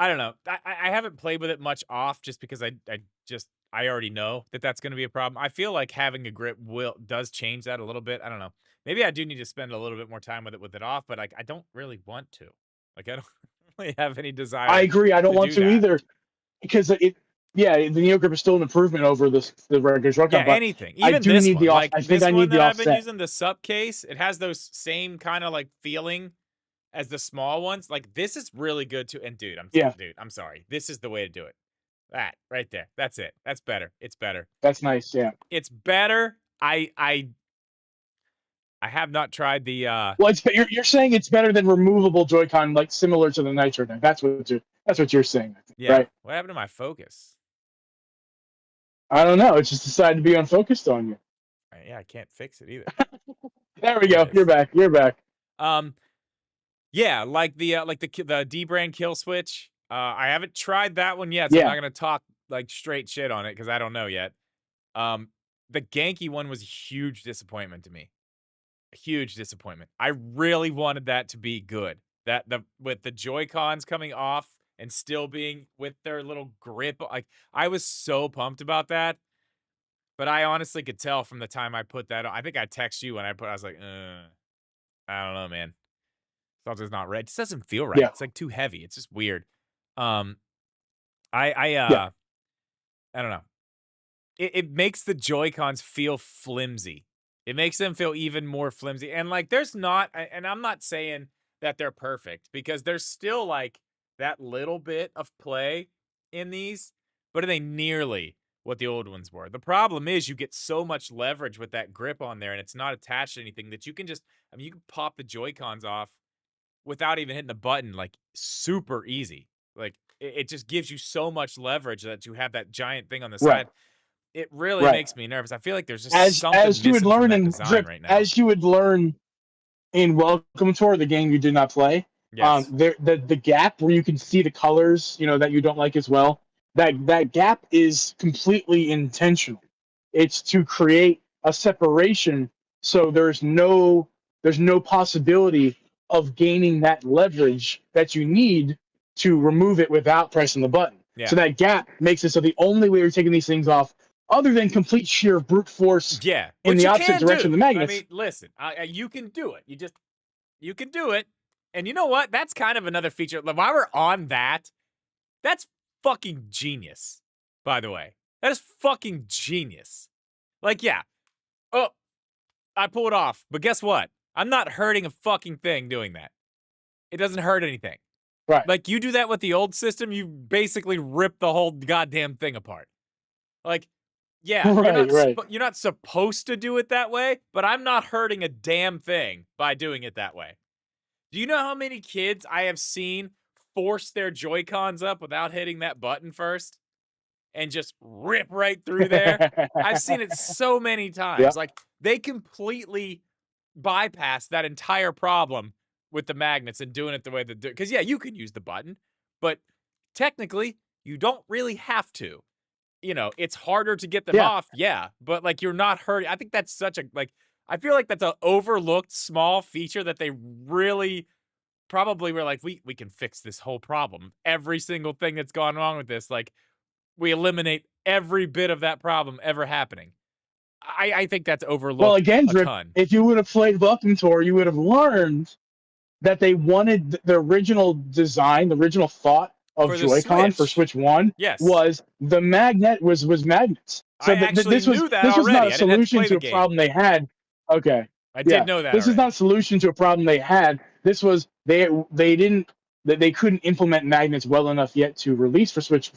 I don't know. I haven't played with it much off just because I already know that that's going to be a problem. I feel like having a grip does change that a little bit. I don't know. Maybe I do need to spend a little bit more time with it off, but like I don't really want to. Like I don't really have any desire I agree. I don't to want do to that. either because the Neo Grip is still an improvement over the regular Yeah, Joy-Con, but anything. I Even do this need the one. off. Like I think this I one need the that I've been offset. using, the sup case, it has those same kind of like feeling as the small ones. Like this is really good too. And dude, Yeah, I'm sorry. This is the way to do it. That right there. That's it. That's better. It's better. that's nice. Yeah. It's better. I I have not tried the. Well, you're saying it's better than removable Joy-Con, like similar to the Nitro deck. That's what you're saying, I think, Yeah. right? What happened to my focus? I don't know. It's just decided to be unfocused on you. Yeah, I can't fix it either. There we go. You're back. You're back. Yeah, like the D brand kill switch. I haven't tried that one yet, so Yeah. I'm not gonna talk like straight shit on it because I don't know yet. The Genki one was a huge disappointment to me. A huge disappointment. I really wanted that to be good. With the Joy-Cons coming off and still being with their little grip, like I was so pumped about that. But I honestly could tell from the time I put that on. I think I text you when I was like, I don't know, man. Something's not right. It just doesn't feel right. Yeah. It's like too heavy. It's just weird. I Yeah. don't know. It makes the Joy-Cons feel flimsy. It makes them feel even more flimsy. And like there's not, and I'm not saying that they're perfect because there's still like that little bit of play in these, but are they nearly what the old ones were? The problem is you get so much leverage with that grip on there and it's not attached to anything that you can just, I mean, you can pop the Joy-Cons off without even hitting the button, like super easy. Like it just gives you so much leverage that you have that giant thing on the Right. side. It really Right. makes me nervous. I feel like there's just As something you missing would from learn that in design Drip, right now. as you would learn in Welcome Tour, the game you did not play. Yes. The gap where you can see the colors, that you don't like as well. That gap is completely intentional. It's to create a separation, so there's no possibility of gaining that leverage that you need to remove it without pressing the button. Yeah. So that gap makes it so the only way you're taking these things off, other than complete sheer brute force, Yeah, in which the you opposite can direction do. of the magnets. I mean, listen, you can do it. You can do it. And you know what? That's kind of another feature. Like, while we're on that, that's fucking genius, by the way. That is fucking genius. Like, yeah. Oh, I pull it off. But guess what? I'm not hurting a fucking thing doing that. It doesn't hurt anything. Right. Like, you do that with the old system, you basically rip the whole goddamn thing apart. Like, yeah, you're not supposed to do it that way, but I'm not hurting a damn thing by doing it that way. Do you know how many kids I have seen force their Joy-Cons up without hitting that button first and just rip right through there? I've seen it so many times. Yep. Like, they completely bypass that entire problem with the magnets and doing it the way they do. Because, yeah, you can use the button, but technically, you don't really have to. It's harder to get them off, yeah, but like you're not hurting. I think that's such a I feel like that's an overlooked small feature that they really probably were like, we can fix this whole problem. Every single thing that's gone wrong with this, like we eliminate every bit of that problem ever happening. I think that's overlooked. Well, again, a Drip, ton. if you would have played Welcome Tour, you would have learned that they wanted the original design, the original thought of Joy-Con for Switch 1 was the magnet was magnets. So this was not a solution to a problem they had. Okay. I did know that. This is not a solution to a problem they had. This was they couldn't implement magnets well enough yet to release for Switch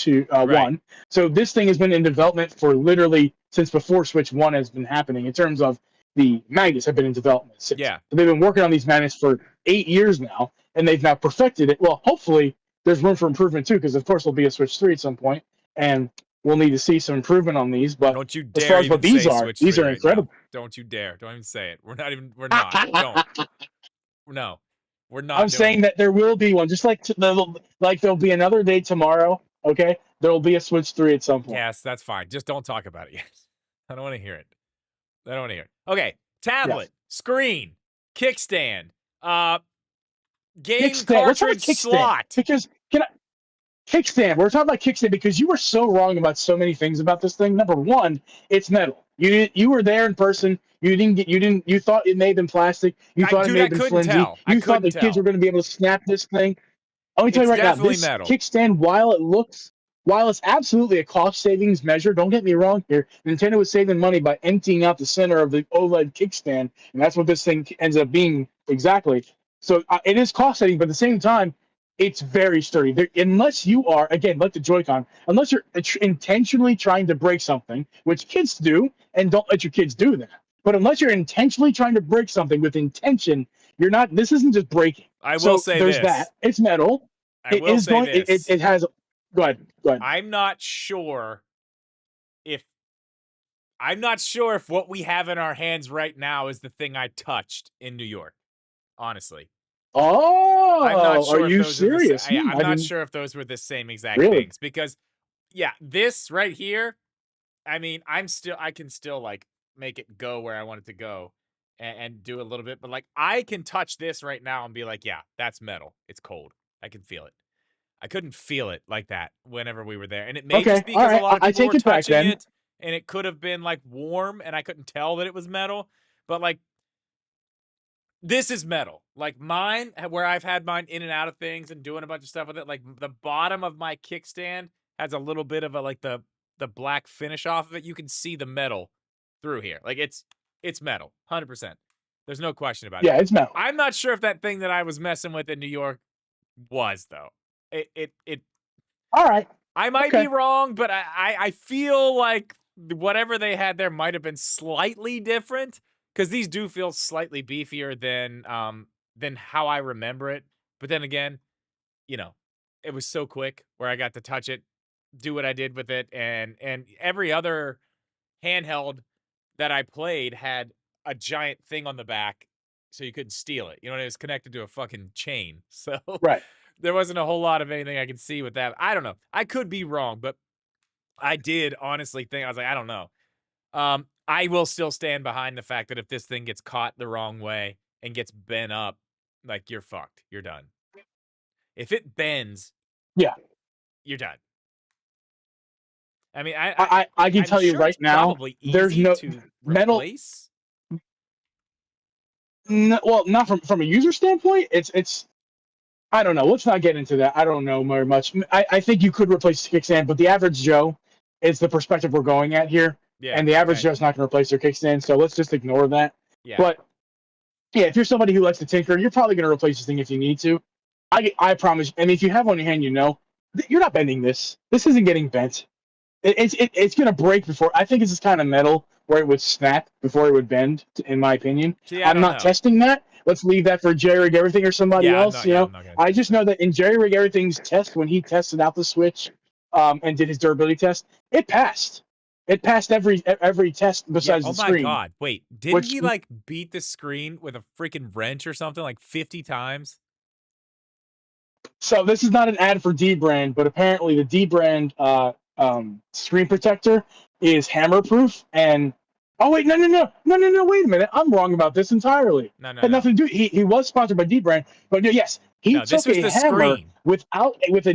1. So this thing has been in development for literally since before Switch 1 has been happening in terms of the magnets have been in development since. Yeah. So they've been working on these magnets for 8 years now, and they've now perfected it. Well, hopefully there's room for improvement too, because of course there'll be a Switch 3 at some point, and we'll need to see some improvement on these. But don't you dare as far as what these are, these are incredible. Don't you dare! Don't even say it. We're not. Don't. No, we're not. I'm saying that there will be one, just like there'll be another day tomorrow. Okay, there will be a Switch 3 at some point. Yes, that's fine. Just don't talk about it yet. I don't want to hear it. I don't want to hear it. Okay, tablet, screen, kickstand, game cartridge slot. Because kickstand. We're talking about kickstand because you were so wrong about so many things about this thing. Number one, it's metal. You were there in person. You thought it may have been plastic. You thought it may have been flimsy. You thought the kids were going to be able to snap this thing. Let me tell you right now, this kickstand, while it's absolutely a cost savings measure, don't get me wrong here, Nintendo was saving money by emptying out the center of the OLED kickstand, and that's what this thing ends up being exactly. So it is cost saving, but at the same time, it's very sturdy. Unless you are, again, like the Joy-Con, unless you're intentionally trying to break something, which kids do, and don't let your kids do that. But unless you're intentionally trying to break something with intention, you're not. This isn't just breaking. I will So say there's this. that. It's metal. I It will is say going. this. It has. Go ahead. Go ahead. I'm not sure if what we have in our hands right now is the thing I touched in New York. Honestly, I'm not Oh, are sure if you those are the serious? same. I'm I not didn't sure if those were the same exact really. things because, yeah, this right here. I mean, I can still like make it go where I want it to go and do a little bit, but like I can touch this right now and be like, yeah, that's metal. It's cold. I can feel it. I couldn't feel it like that whenever we were there. And it may just Okay. be All because a right. lot of I people take were it back touching then. it and it could have been like warm and I couldn't tell that it was metal. But like this is metal. Like mine, where I've had mine in and out of things and doing a bunch of stuff with it, like the bottom of my kickstand has a little bit of a like the black finish off of it. You can see the metal through here. Like it's metal, 100%. There's no question about it. Yeah, it's metal. I'm not sure if that thing that I was messing with in New York was though. It All right. I might be Okay. wrong, but I feel like whatever they had there might have been slightly different because these do feel slightly beefier than how I remember it. But then again, you know, it was so quick where I got to touch it, do what I did with it, and every other handheld that I played had a giant thing on the back so you couldn't steal it. You know, it was connected to a fucking chain. So Right. there wasn't a whole lot of anything I could see with that. I don't know. I could be wrong, but I did honestly think I was like, I don't know. I will still stand behind the fact that if this thing gets caught the wrong way and gets bent up, like you're fucked. You're done. If it bends, Yeah. you're done. I mean, I can I'm tell you sure it's right now, probably there's easy no to metal. replace. No, well, not from a user standpoint. It's. I don't know. Let's not get into that. I don't know very much. I think you could replace the kickstand, but the average Joe is the perspective we're going at here, Yeah. and the average Okay. Joe's not going to replace their kickstand. So let's just ignore that. Yeah. But yeah, if you're somebody who likes to tinker, you're probably going to replace this thing if you need to. I promise. And if you have one in your hand, you know you're not bending this. This isn't getting bent. It's going to break before. I think it's this kind of metal where it would snap before it would bend. In my opinion, See, I I'm don't not know. testing that. Let's leave that for Jerry Rig Everything or somebody Yeah, else. You I'm know, not gonna I touch just that. know that in Jerry Rig Everything's test, when he tested out the Switch, and did his durability test, it passed. It passed every test Yeah. besides Oh the my screen. god. Wait, didn't Which he like beat the screen with a freaking wrench or something like 50 times? so this is not an ad for D brand, but apparently the D brand screen protector is hammer proof. And oh wait, no, wait a minute, I'm wrong about this entirely. No. Had nothing to do. He was sponsored by D brand, but no, yes, he No, this took was a the hammer screen. with a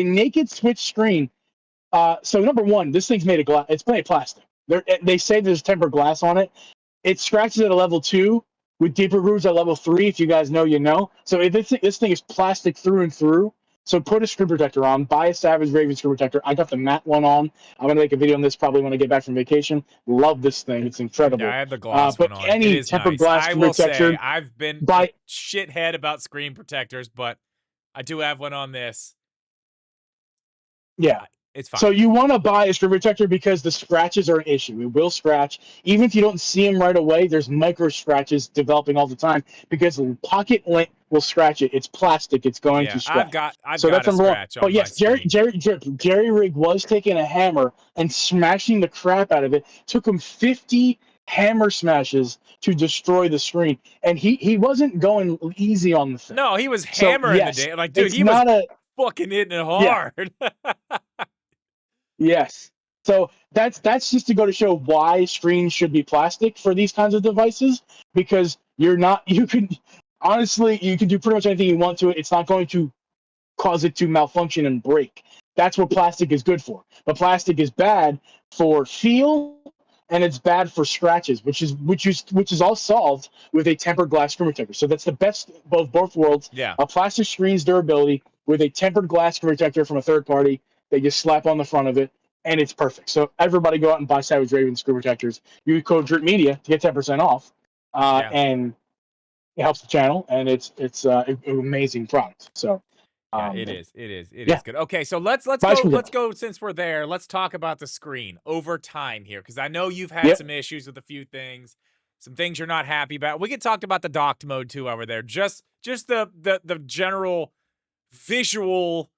naked Switch screen. So number one, this thing's made of glass. It's made of plastic. They say there's tempered glass on it. It scratches at a level 2 with deeper grooves at level 3. If you guys know, you know. So if this thing is plastic through and through. So put a screen protector on. Buy a Savage Raven screen protector. I got the matte one on. I'm gonna make a video on this probably when I get back from vacation. Love this thing. It's incredible. Yeah, I have the gloss But one on. It any is tempered nice. glass I screen will say protector. I've been a Buy. shithead about screen protectors, but I do have one on this. Yeah. It's fine. So you want to buy a screen protector because the scratches are an issue. It will scratch. Even if you don't see them right away, there's micro scratches developing all the time because the pocket lint will scratch it. It's plastic. It's going to scratch. I've So got that's a number one. scratch on But my yes, screen. Jerry Rig was taking a hammer and smashing the crap out of it. Took him 50 hammer smashes to destroy the screen, and he wasn't going easy on the thing. No, he was So, hammering yes, the day. Like, dude, it's he was not a fucking hitting it yeah. hard. Yes. So that's just to go to show why screens should be plastic for these kinds of devices, because you can honestly, you can do pretty much anything you want to it. It's not going to cause it to malfunction and break. That's what plastic is good for. But plastic is bad for feel, and it's bad for scratches, which is all solved with a tempered glass screen protector. So that's the best of both worlds. Yeah. A plastic screen's durability with a tempered glass screen protector from a third party. They just slap on the front of it, and it's perfect. So everybody go out and buy Savage Raven screen protectors. Use code Drip Media to get 10% off, and it helps the channel, and it's an amazing product. So Yeah, it is. It is. It Yeah. is good. Okay, so let's Vice go. grip. Let's go. Since we're there, let's talk about the screen over time here, because I know you've had Yep. some issues with a few things, some things you're not happy about. We could talk about the docked mode too while we're there. Just the general visual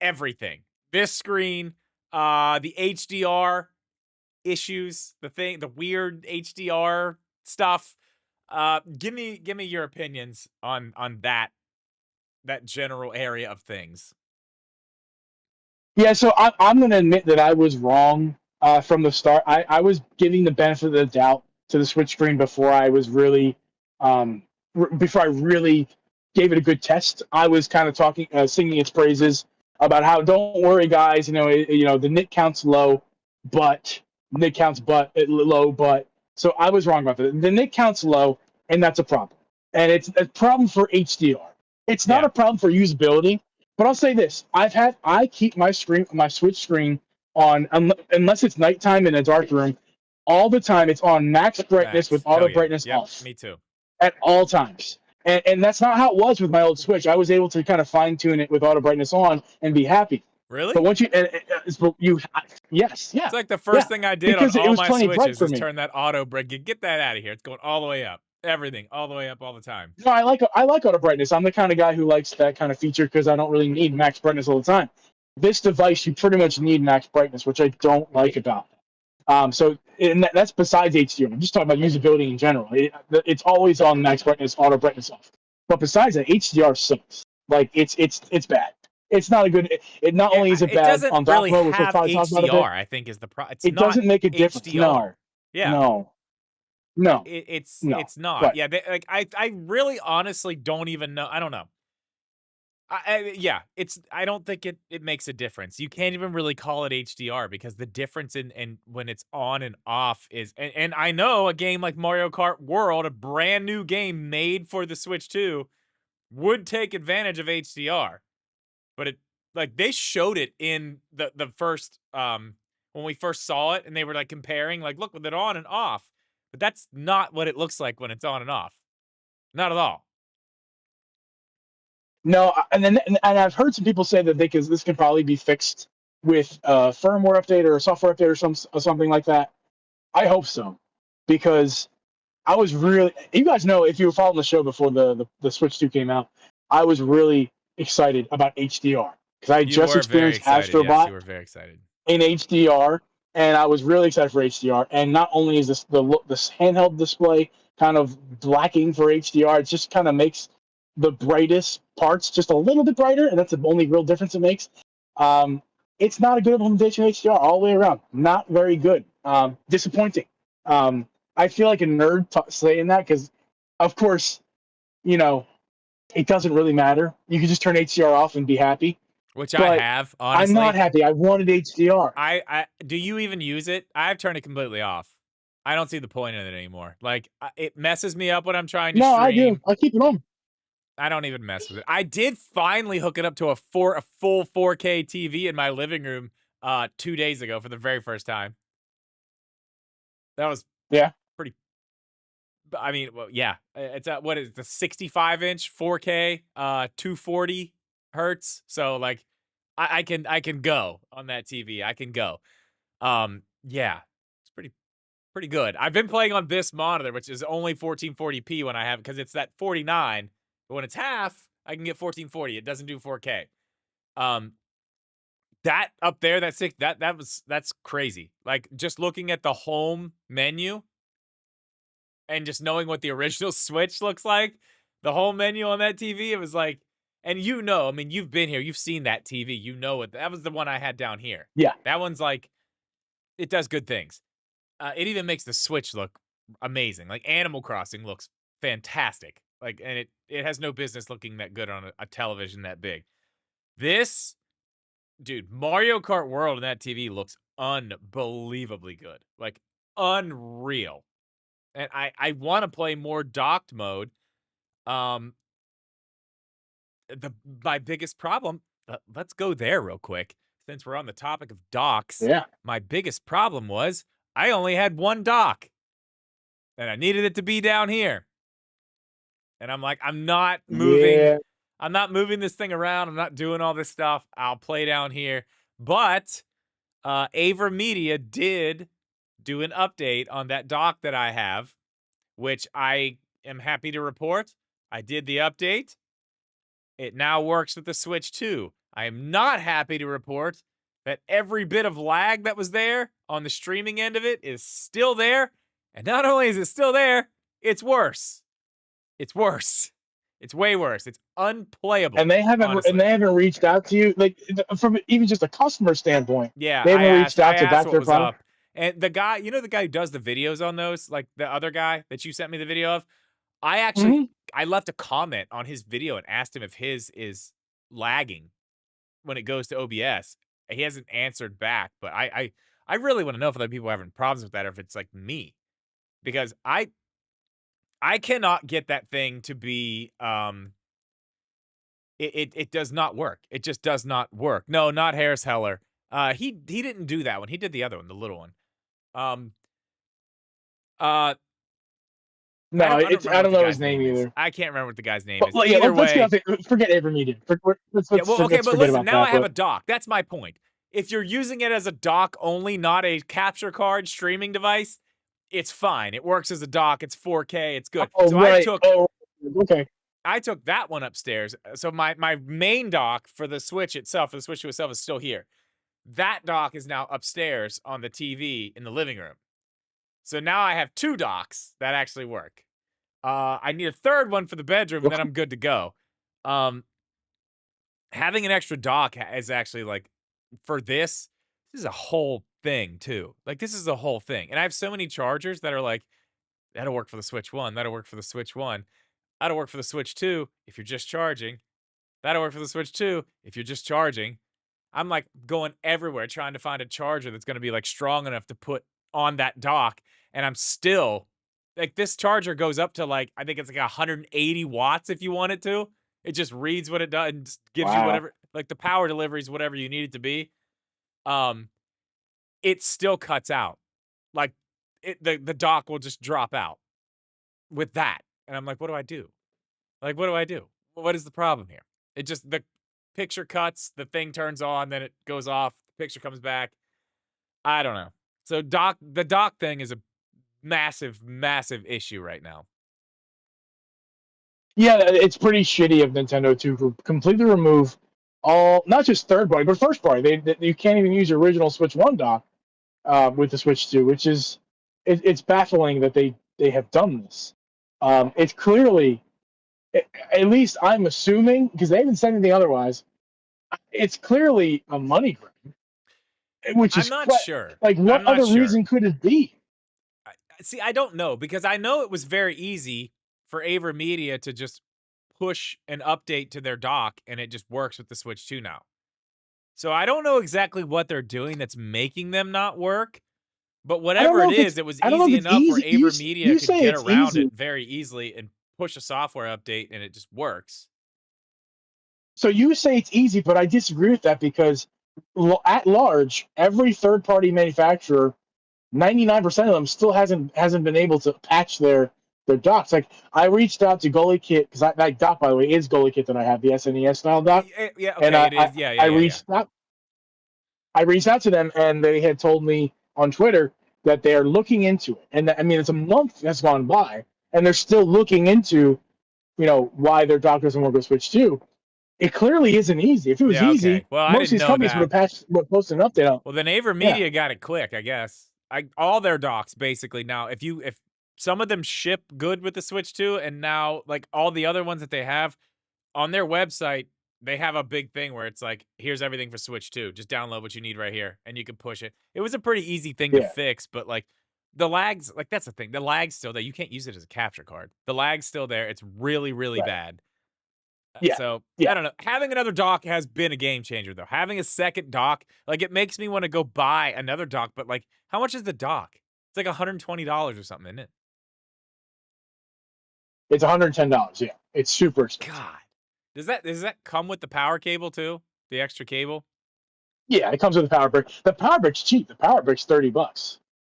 everything. This screen, the HDR issues, the weird HDR stuff. Give me your opinions on that general area of things. Yeah, so I'm going to admit that I was wrong from the start. I was giving the benefit of the doubt to the Switch screen before I was really, before I really gave it a good test. I was kind of talking, singing its praises about how, don't worry, guys, the nit count's low, but low, but so I was wrong about that. The nit count's low, and that's a problem, and it's a problem for HDR. It's not Yeah. a problem for usability. But I'll say this: I keep my Switch screen on unless it's nighttime in a dark room. All the time, it's on max brightness with Facts. Hell auto yeah. brightness Yep, off me too. at all times. And that's not how it was with my old Switch. I was able to kind of fine tune it with auto brightness on and be happy. Really? But once yes, yeah, It's like the first thing I did on because it all was my plenty bright Switches for is me. turn that auto bright. Get that out of here. It's going all the way up. Everything all the way up all the time. No, I like auto brightness. I'm the kind of guy who likes that kind of feature because I don't really need max brightness all the time. This device, you pretty much need max brightness, which I don't like about it. That's besides HDR. I'm just talking about usability in general. It's always on max brightness, auto brightness off. But besides that, HDR sucks. Like it's bad. It's not a good. It not only is it bad doesn't on dock really mode, which we'll have probably talk about a bit. HDR. I think is the problem. It's It not doesn't make a difference. HDR. Yeah. No. It's not. Right. Yeah. I really honestly don't even know. I don't know. I don't think it makes a difference. You can't even really call it HDR because the difference in when it's on and off is and I know a game like Mario Kart World, a brand new game made for the Switch 2, would take advantage of HDR. But they showed it in the first when we first saw it and they were like comparing, like, look with it on and off. But that's not what it looks like when it's on and off. Not at all. No, and I've heard some people say that this can probably be fixed with a firmware update or a software update or something like that. I hope so, because I was really, you guys know, if you were following the show before the Switch 2 came out, I was really excited about HDR because I You just were very experienced excited. Yes, Astrobot you were very excited. in HDR, and I was really excited for HDR. And not only is this handheld display kind of lacking for HDR, it just kind of makes the brightest parts just a little bit brighter, and that's the only real difference it makes. It's not a good implementation of HDR all the way around. Not very good. Disappointing. I feel like a nerd saying that because, of course, it doesn't really matter. You can just turn HDR off and be happy. Which But I have, honestly. I'm not happy. I wanted HDR. I do you even use it? I've turned it completely off. I don't see the point in it anymore. Like, it messes me up when I'm trying to No, stream. I do. I keep it on. I don't even mess with it. I did finally hook it up to a full 4K TV in my living room 2 days ago for the very first time. That was pretty. I mean, well, yeah, it's what is the 65-inch 4K 240 hertz. So like, I can go on that TV. I can go. Yeah, it's pretty good. I've been playing on this monitor, which is only 1440p when I have, because it's that 49. But when it's half, I can get 1440. It doesn't do 4K. That up there, that's crazy. Like, just looking at the home menu and just knowing what the original Switch looks like, the home menu on that TV, it was like, and I mean, you've been here, you've seen that TV, you know it. That was the one I had down here. Yeah. That one's like, it does good things. It even makes the Switch look amazing. Like, Animal Crossing looks fantastic. Like, and it has no business looking that good on a television that big. This, dude, Mario Kart World on that TV looks unbelievably good. Like, unreal. And I want to play more docked mode. My biggest problem, let's go there real quick, since we're on the topic of docks. Yeah. My biggest problem was I only had one dock, and I needed it to be down here. And I'm like, I'm not moving. Yeah. I'm not moving this thing around. I'm not doing all this stuff. I'll play down here. But AverMedia did do an update on that dock that I have, which I am happy to report. I did the update. It now works with the Switch 2. I am not happy to report that every bit of lag that was there on the streaming end of it is still there. And not only is it still there, it's worse. It's worse. It's way worse. It's unplayable. And they haven't reached out to you, like from even just a customer standpoint. Yeah, they haven't reached out to back what their was product. up. And the guy, you know, the guy who does the videos on those, like the other guy that you sent me the video of, I actually I left a comment on his video and asked him if his is lagging when it goes to OBS. He hasn't answered back, but I really want to know if other people are having problems with that or if it's like me, because I cannot get that thing to be it does not work. It just does not work. No, not Harris Heller. He didn't do that one. He did the other one, the little one. No, I don't know his name either. I can't remember what the guy's name is. Well, yeah, Either let's way, forget AverMedia. Let's but listen, now that, I have a dock. That's my point. If you're using it as a dock only, not a capture card streaming device, it's fine. It works as a dock. It's 4K. It's good. Oh, so right. Okay. I took that one upstairs. So my main dock for the Switch itself, for the Switch 2 itself, is still here. That dock is now upstairs on the TV in the living room. So now I have 2 docks that actually work. I need a third one for the bedroom, and then I'm good to go. Having an extra dock is actually, like, for this is a whole thing, too. Like, this is a whole thing. And I have so many chargers that are like, that'll work for the Switch 1. That'll work for the Switch 1. That'll work for the Switch 2 if you're just charging. That'll work for the Switch 2 if you're just charging. I'm, like, going everywhere trying to find a charger that's going to be, like, strong enough to put on that dock. And I'm still, like, this charger goes up to, like, I think it's like 180 watts if you want it to. It just reads what it does and just gives you whatever, like, the power delivery is whatever you need it to be. It still cuts out. Like, the dock will just drop out with that. And I'm like, what do I do? Like, what do I do? What is the problem here? It just, the picture cuts, the thing turns on, then it goes off, the picture comes back. I don't know. So the dock thing is a massive, massive issue right now. Yeah, it's pretty shitty of Nintendo to completely remove all, not just third party, but first party. You can't even use your original Switch 1 dock with the Switch 2, which is, it's baffling that they have done this. It's clearly, at least I'm assuming, because they haven't said anything otherwise, it's clearly a money grab. Which is I'm not sure. Like, what other reason could it be? See, I don't know, because I know it was very easy for AverMedia to just push an update to their dock, and it just works with the Switch 2 now. So I don't know exactly what they're doing that's making them not work, but whatever it is, it was easy enough where AverMedia could get around it very easily and push a software update, and it just works. So you say it's easy, but I disagree with that, because at large, every third-party manufacturer, 99% of them still hasn't been able to patch their docks. Like, I reached out to Goalie Kit, because that dock, by the way, is Goalie Kit that I have, the SNES style dock. Yeah, okay, and it is. Yeah, I reached out to them, and they had told me on Twitter that they're looking into it. And I mean, it's a month that's gone by, and they're still looking into, why their dock doesn't work with Switch 2. It clearly isn't easy. If it was easy, most of these companies would have posted an update out. Well, then AverMedia got it quick, I guess. All their docks basically now. If some of them ship good with the Switch 2, and now, like, all the other ones that they have on their website, they have a big thing where it's like, here's everything for Switch 2. Just download what you need right here, and you can push it. It was a pretty easy thing to fix, but, like, the lags, like, that's the thing. The lag's still there. You can't use it as a capture card. The lag's still there. It's really, really bad. So, I don't know. Having another dock has been a game changer, though. Having a second dock, like, it makes me want to go buy another dock, but, like, how much is the dock? It's like $120 or something, isn't it? It's $110, yeah. It's super expensive. God. Does that come with the power cable, too? The extra cable? Yeah, it comes with the power brick. The power brick's cheap. The power brick's $30.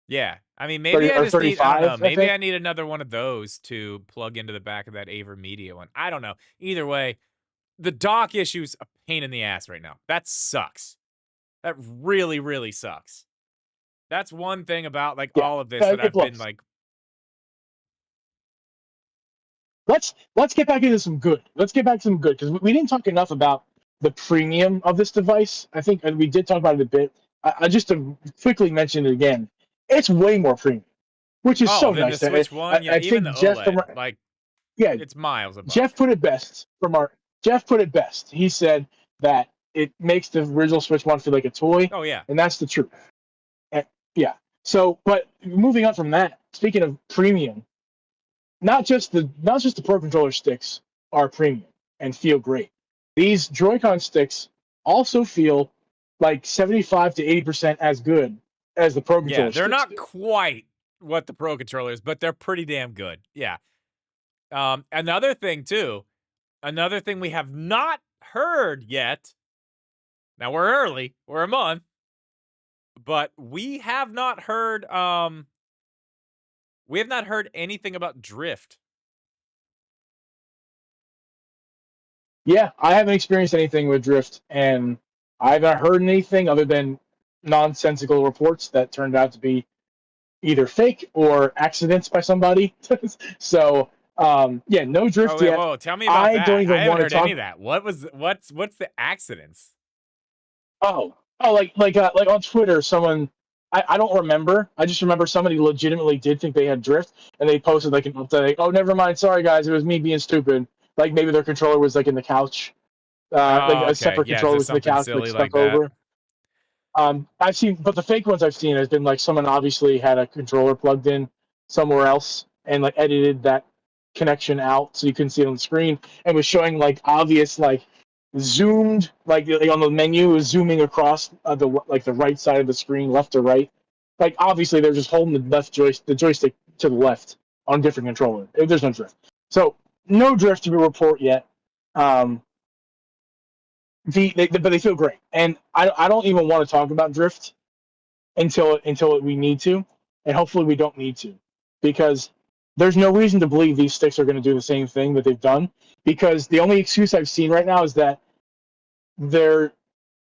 Yeah. I mean, maybe 30, I just need, I don't know. Maybe I need another one of those to plug into the back of that AverMedia one. I don't know. Either way, the dock issue's a pain in the ass right now. That sucks. That really, really sucks. That's one thing about like Yeah. all of this that I've been like. Let's get back into some good. Let's get back to some good because we didn't talk enough about the premium of this device. I think and we did talk about it a bit. I just to quickly mention it again. It's way more premium, which is so then nice. the Switch One, yeah, I even think the Jeff OLED, from like, yeah, it's miles above. Jeff put it best from our Jeff put it best. He said that it makes the original Switch One feel like a toy. Oh yeah, and that's the truth. And, yeah. So, but moving on from that, speaking of premium, not just the Pro Controller sticks are premium and feel great. These Joy-Con sticks also feel like 75 to 80% as good as the Pro Controller. Yeah, they're sticks not do. quite what the Pro Controller is, but they're pretty damn good. Yeah. Another thing too, another thing we have not heard yet. Now we're early, we're a month, but we have not heard anything about drift. Yeah, I haven't experienced anything with drift, and I haven't heard anything other than nonsensical reports that turned out to be either fake or accidents by somebody. So, yeah, no drift Wait, yet. whoa, tell me about I that. don't I even haven't want to heard talk. any of that. What's the accidents? Like on Twitter, someone I don't remember. I just remember somebody legitimately did think they had drift, and they posted like an update. Like, oh, never mind. Sorry guys, it was me being stupid. Like maybe their controller was like in the couch, like Oh, a okay. separate Yeah, controller just was in the something couch, like silly like stuck that. over. I've seen, but the fake ones I've seen has been like someone obviously had a controller plugged in somewhere else and like edited that connection out so you couldn't see it on the screen and was showing like obvious like zoomed like on the menu was zooming across the right side of the screen, left to right. Like obviously they're just holding the joystick to the left on a different controller. There's no drift, so no drift to report yet. Um, but they feel great, and I don't even want to talk about drift until we need to, and hopefully we don't need to, because there's no reason to believe these sticks are going to do the same thing that they've done. Because the only excuse I've seen right now is that they're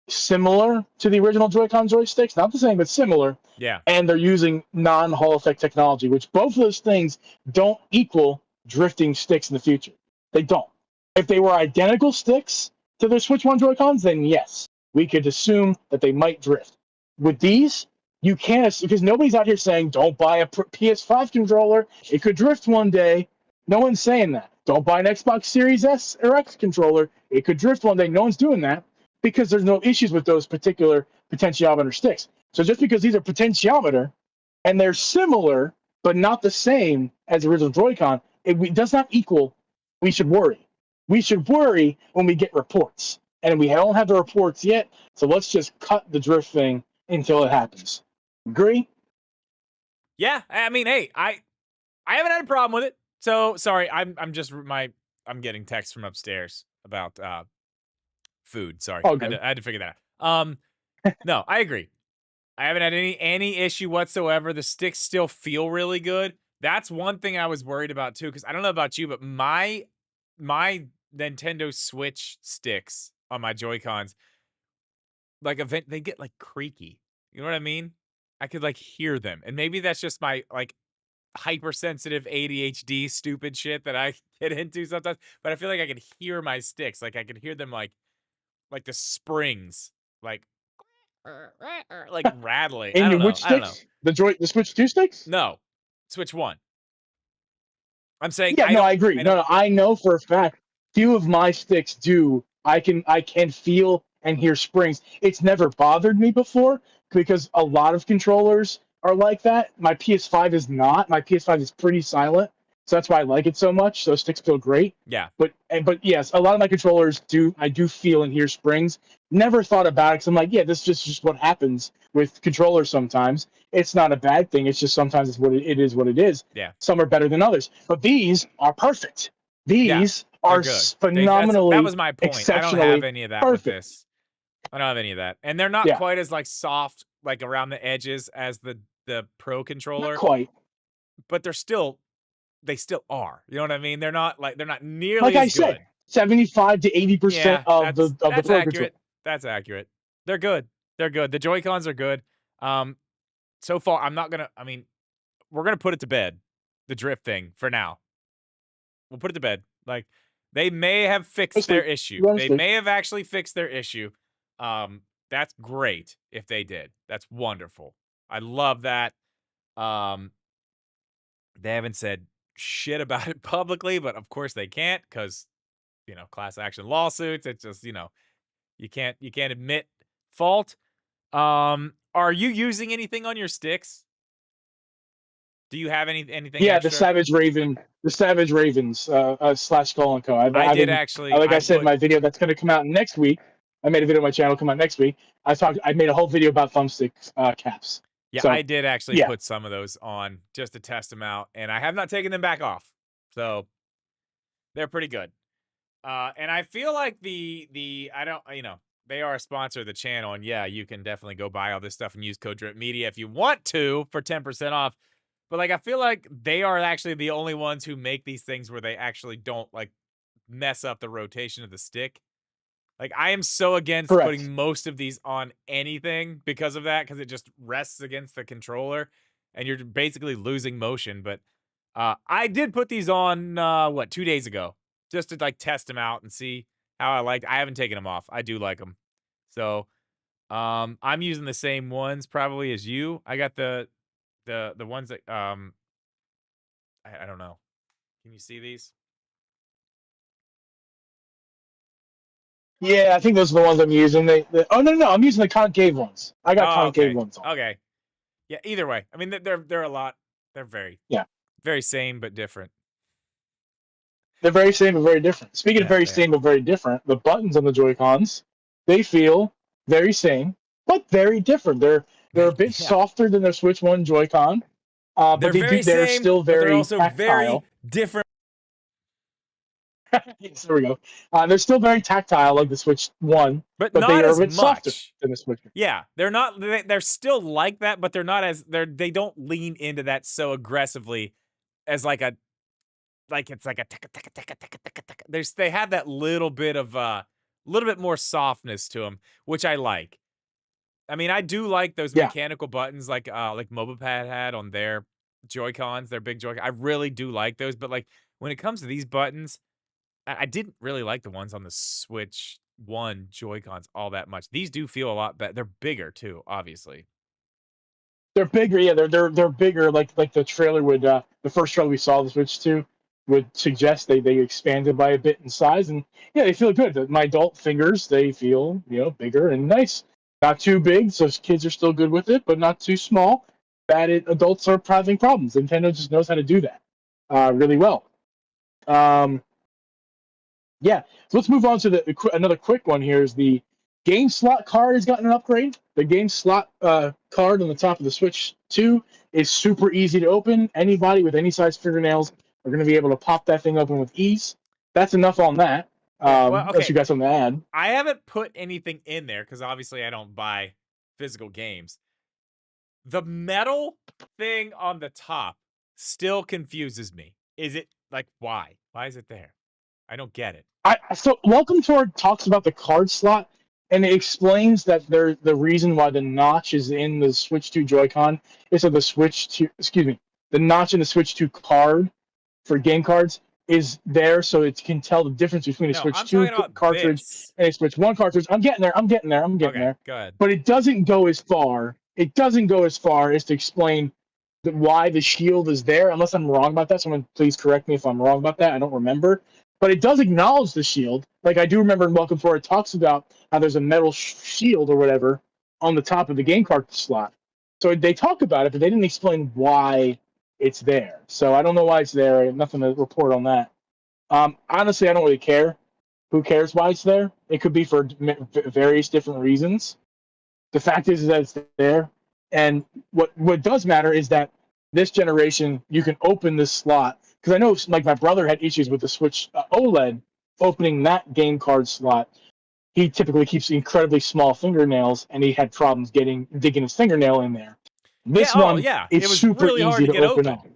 similar to the original Joy-Con joysticks, not the same, but similar. Yeah. And they're using non-Hall effect technology, which both of those things don't equal drifting sticks in the future. They don't. If they were identical sticks to their Switch 1 Joy-Cons, then yes, we could assume that they might drift. With these, you can't, because nobody's out here saying, don't buy a PS5 controller, it could drift one day. No one's saying that. Don't buy an Xbox Series S or X controller, it could drift one day. No one's doing that because there's no issues with those particular potentiometer sticks. So just because these are potentiometer and they're similar but not the same as the original Joy-Con, it does not equal we should worry. We should worry when we get reports. And we don't have the reports yet, so let's just cut the drift thing until it happens. Agree? Yeah, I mean, hey, I haven't had a problem with it. So sorry, I'm getting texts from upstairs about food. Sorry, Oh, I had to figure that out. No, I agree. I haven't had any issue whatsoever. The sticks still feel really good. That's one thing I was worried about too, because I don't know about you, but my Nintendo Switch sticks on my Joy-Cons, like they get like creaky. You know what I mean? I could like hear them, and maybe that's just my like hypersensitive ADHD stupid shit that I get into sometimes. But I feel like I can hear my sticks, like I can hear them like the springs, like rattling. I In your don't know. which I don't know. sticks? The Switch 2 sticks? No, Switch One. I'm saying Yeah, no, I agree. No, I know for a fact few of my sticks do. I can feel and hear springs. It's never bothered me before because a lot of controllers are like that. My PS5 is not. My PS5 is pretty silent, so that's why I like it so much. Those sticks feel great. Yeah. But yes, a lot of my controllers do. I do feel and hear springs. Never thought about it because I'm like, yeah, this is just what happens with controllers sometimes. It's not a bad thing. It's just sometimes it's it is what it is. Yeah. Some are better than others, but these are perfect. These are good. phenomenally. That was my point. I don't have any of that perfect. with this. I don't have any of that, and they're not quite as like soft, like around the edges as the Pro controller. Not quite, but they still are. You know what I mean? They're not nearly like I as good. said. 75 to 80% Yeah, of the that's Pro Controller. accurate. That's accurate. They're good. They're good. The Joy-Cons are good. So far, I'm not gonna. I mean, we're gonna put it to bed, the drift thing for now. We'll put it to bed. Like, they may have fixed their issue. They may have actually fixed their issue. That's great if they did. That's wonderful. I love that. They haven't said shit about it publicly, but of course they can't because, class action lawsuits. It's just, you can't admit fault. Are you using anything on your sticks? Do you have anything Yeah, extra? the Savage Ravens slash Skull and Co. I did actually. Like I said, my video that's going to come out next week. I made a video on my channel come out next week. I made a whole video about thumbstick caps. Yeah, so, I did actually put some of those on just to test them out, and I have not taken them back off. So they're pretty good. And I feel like I don't, they are a sponsor of the channel, and yeah, you can definitely go buy all this stuff and use code Drip Media if you want to for 10% off. But like, I feel like they are actually the only ones who make these things where they actually don't like mess up the rotation of the stick. Like, I am so against putting most of these on anything because of that, because it just rests against the controller, and you're basically losing motion. But I did put these on 2 days ago, just to like test them out and see how I liked. I haven't taken them off. I do like them. So I'm using the same ones probably as you. I got the ones that I don't know. Can you see these? Yeah, I think those are the ones I'm using. Oh no, I'm using the concave ones. I got concave ones on. Okay. Yeah, either way. I mean, they're a lot. They're very same but different. They're very same but very different. Speaking of very same but very different, the buttons on the Joy-Cons, they feel very same but very different. They're a bit softer than their Switch 1 Joy-Con, but they're still very they're also tactile. very different. Yes, there we go. They're still very tactile like the Switch 1, but they are a bit much softer than the Switch 1. Yeah, they're not. They're still like that, but they're not as they don't lean into that so aggressively as like a it's like a they have that little bit of little bit more softness to them, which I like. I mean, I do like those mechanical buttons like MobilePad had on their Joy-Cons, their big Joy-Con. I really do like those, but like when it comes to these buttons, I didn't really like the ones on the Switch 1 Joy-Cons all that much. These do feel a lot better. They're bigger too, obviously. They're bigger, yeah. They're bigger. Like the trailer would, the first trailer we saw the Switch 2 would suggest they expanded by a bit in size, and yeah, they feel good. My adult fingers, they feel bigger and nice. Not too big, so kids are still good with it, but not too small. Adults are having problems. Nintendo just knows how to do that really well. Yeah, so let's move on to another quick one here. Is the game slot card has gotten an upgrade. The game slot card on the top of the Switch 2 is super easy to open. Anybody with any size fingernails are going to be able to pop that thing open with ease. That's enough on that. Unless you got something to add. I haven't put anything in there because obviously I don't buy physical games. The metal thing on the top still confuses me. Is it like why? Why is it there? I don't get it. So Welcome Toward talks about the card slot, and it explains that the reason why the notch is in the Switch 2 Joy-Con is that the notch in the Switch 2 card for game cards is there, so it can tell the difference between a Switch 2 cartridge and a Switch 1 cartridge. I'm getting there. Okay, go ahead. But it doesn't go as far. It doesn't go as far as to explain why the shield is there, unless I'm wrong about that. Someone please correct me if I'm wrong about that. I don't remember. But it does acknowledge the shield. Like I do remember in Welcome Forward, it talks about how there's a metal shield or whatever on the top of the game card slot. So they talk about it, but they didn't explain why it's there. So I don't know why it's there. I have nothing to report on that. Honestly, I don't really care. Who cares why it's there? It could be for various different reasons. The fact is that it's there. And what does matter is that this generation, you can open this slot. Because I know, like, my brother had issues with the Switch OLED opening that game card slot. He typically keeps incredibly small fingernails, and he had problems digging his fingernail in there. This one, it was super really hard to get open up.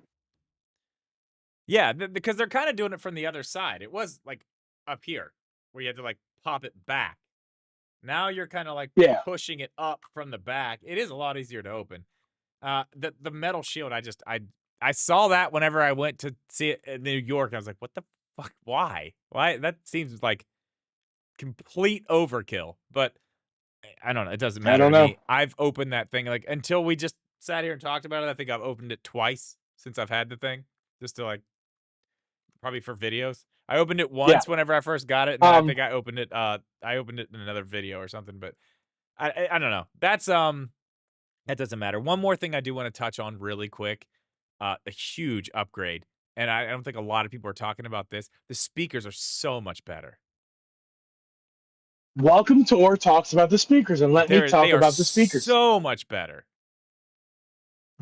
Yeah, because they're kind of doing it from the other side. It was like up here, where you had to like pop it back. Now you're kind of like Yeah. pushing it up from the back. It is a lot easier to open. The metal shield, I saw that whenever I went to see it in New York. I was like, what the fuck? Why? Why? That seems like complete overkill. But I don't know. It doesn't I matter don't to know. me. I've opened that thing like until we just sat here and talked about it. I think I've opened it twice since I've had the thing, just to like probably for videos. I opened it Yeah. once whenever I first got it, and then I Um, think I opened it in another video or something. But I don't know. That doesn't matter. One more thing I do want to touch on really quick. A huge upgrade, and I don't think a lot of people are talking about this. The speakers are so much better. Welcome Tour talks about the speakers, and let me talk They are about the speakers. so much better.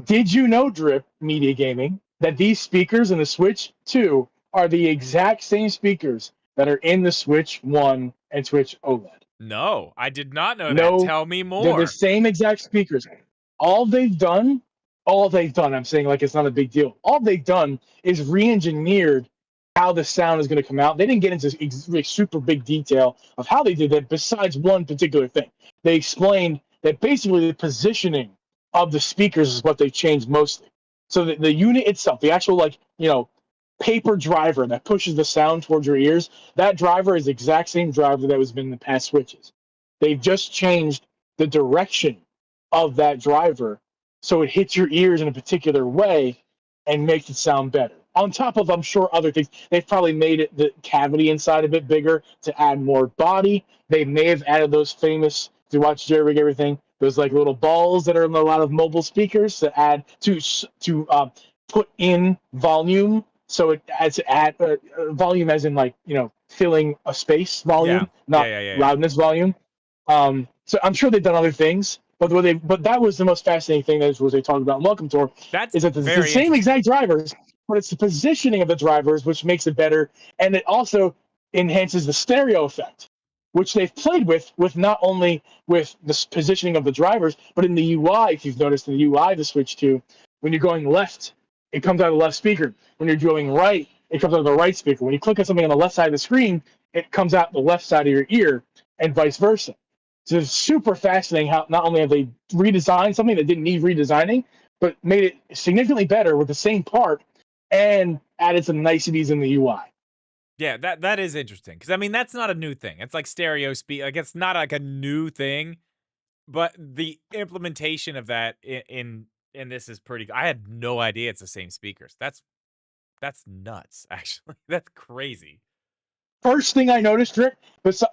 Did you know, Drip Media Gaming, that these speakers in the Switch 2 are the exact same speakers that are in the Switch 1 and Switch OLED? No, I did not know that. No, Tell me they're the more. same exact speakers. All they've done, I'm saying like it's not a big deal. All they've done is re-engineered how the sound is going to come out. They didn't get into super big detail of how they did that besides one particular thing. They explained that basically the positioning of the speakers is what they changed mostly. So the unit itself, the actual paper driver that pushes the sound towards your ears, that driver is the exact same driver that was been in the past Switches. They've just changed the direction of that driver so it hits your ears in a particular way and makes it sound better. On top of, I'm sure, other things. They've probably made it the cavity inside a bit bigger to add more body. They may have added those famous, if you watch Jerry Rig Everything, those like little balls that are in a lot of mobile speakers to add to put in volume. So it adds volume as in like, filling a space Yeah. volume, not Yeah. loudness volume. So I'm sure they've done other things, but that was the most fascinating thing that was they talked about in Welcome Tour, That's is that it's the very same interesting. exact drivers, but it's the positioning of the drivers which makes it better, and it also enhances the stereo effect, which they've played with not only with the positioning of the drivers, but in the UI. If you've noticed in the UI, the Switch 2, when you're going left, it comes out of the left speaker. When you're going right, it comes out of the right speaker. When you click on something on the left side of the screen, it comes out the left side of your ear, and vice versa. So it's super fascinating how not only have they redesigned something that didn't need redesigning, but made it significantly better with the same part and added some niceties in the UI. Yeah, that is interesting because I mean that's not a new thing. It's like stereo speak. Like it's not like a new thing, but the implementation of that in this is pretty. I had no idea it's the same speakers. That's nuts. Actually, that's crazy. First thing I noticed, Rick,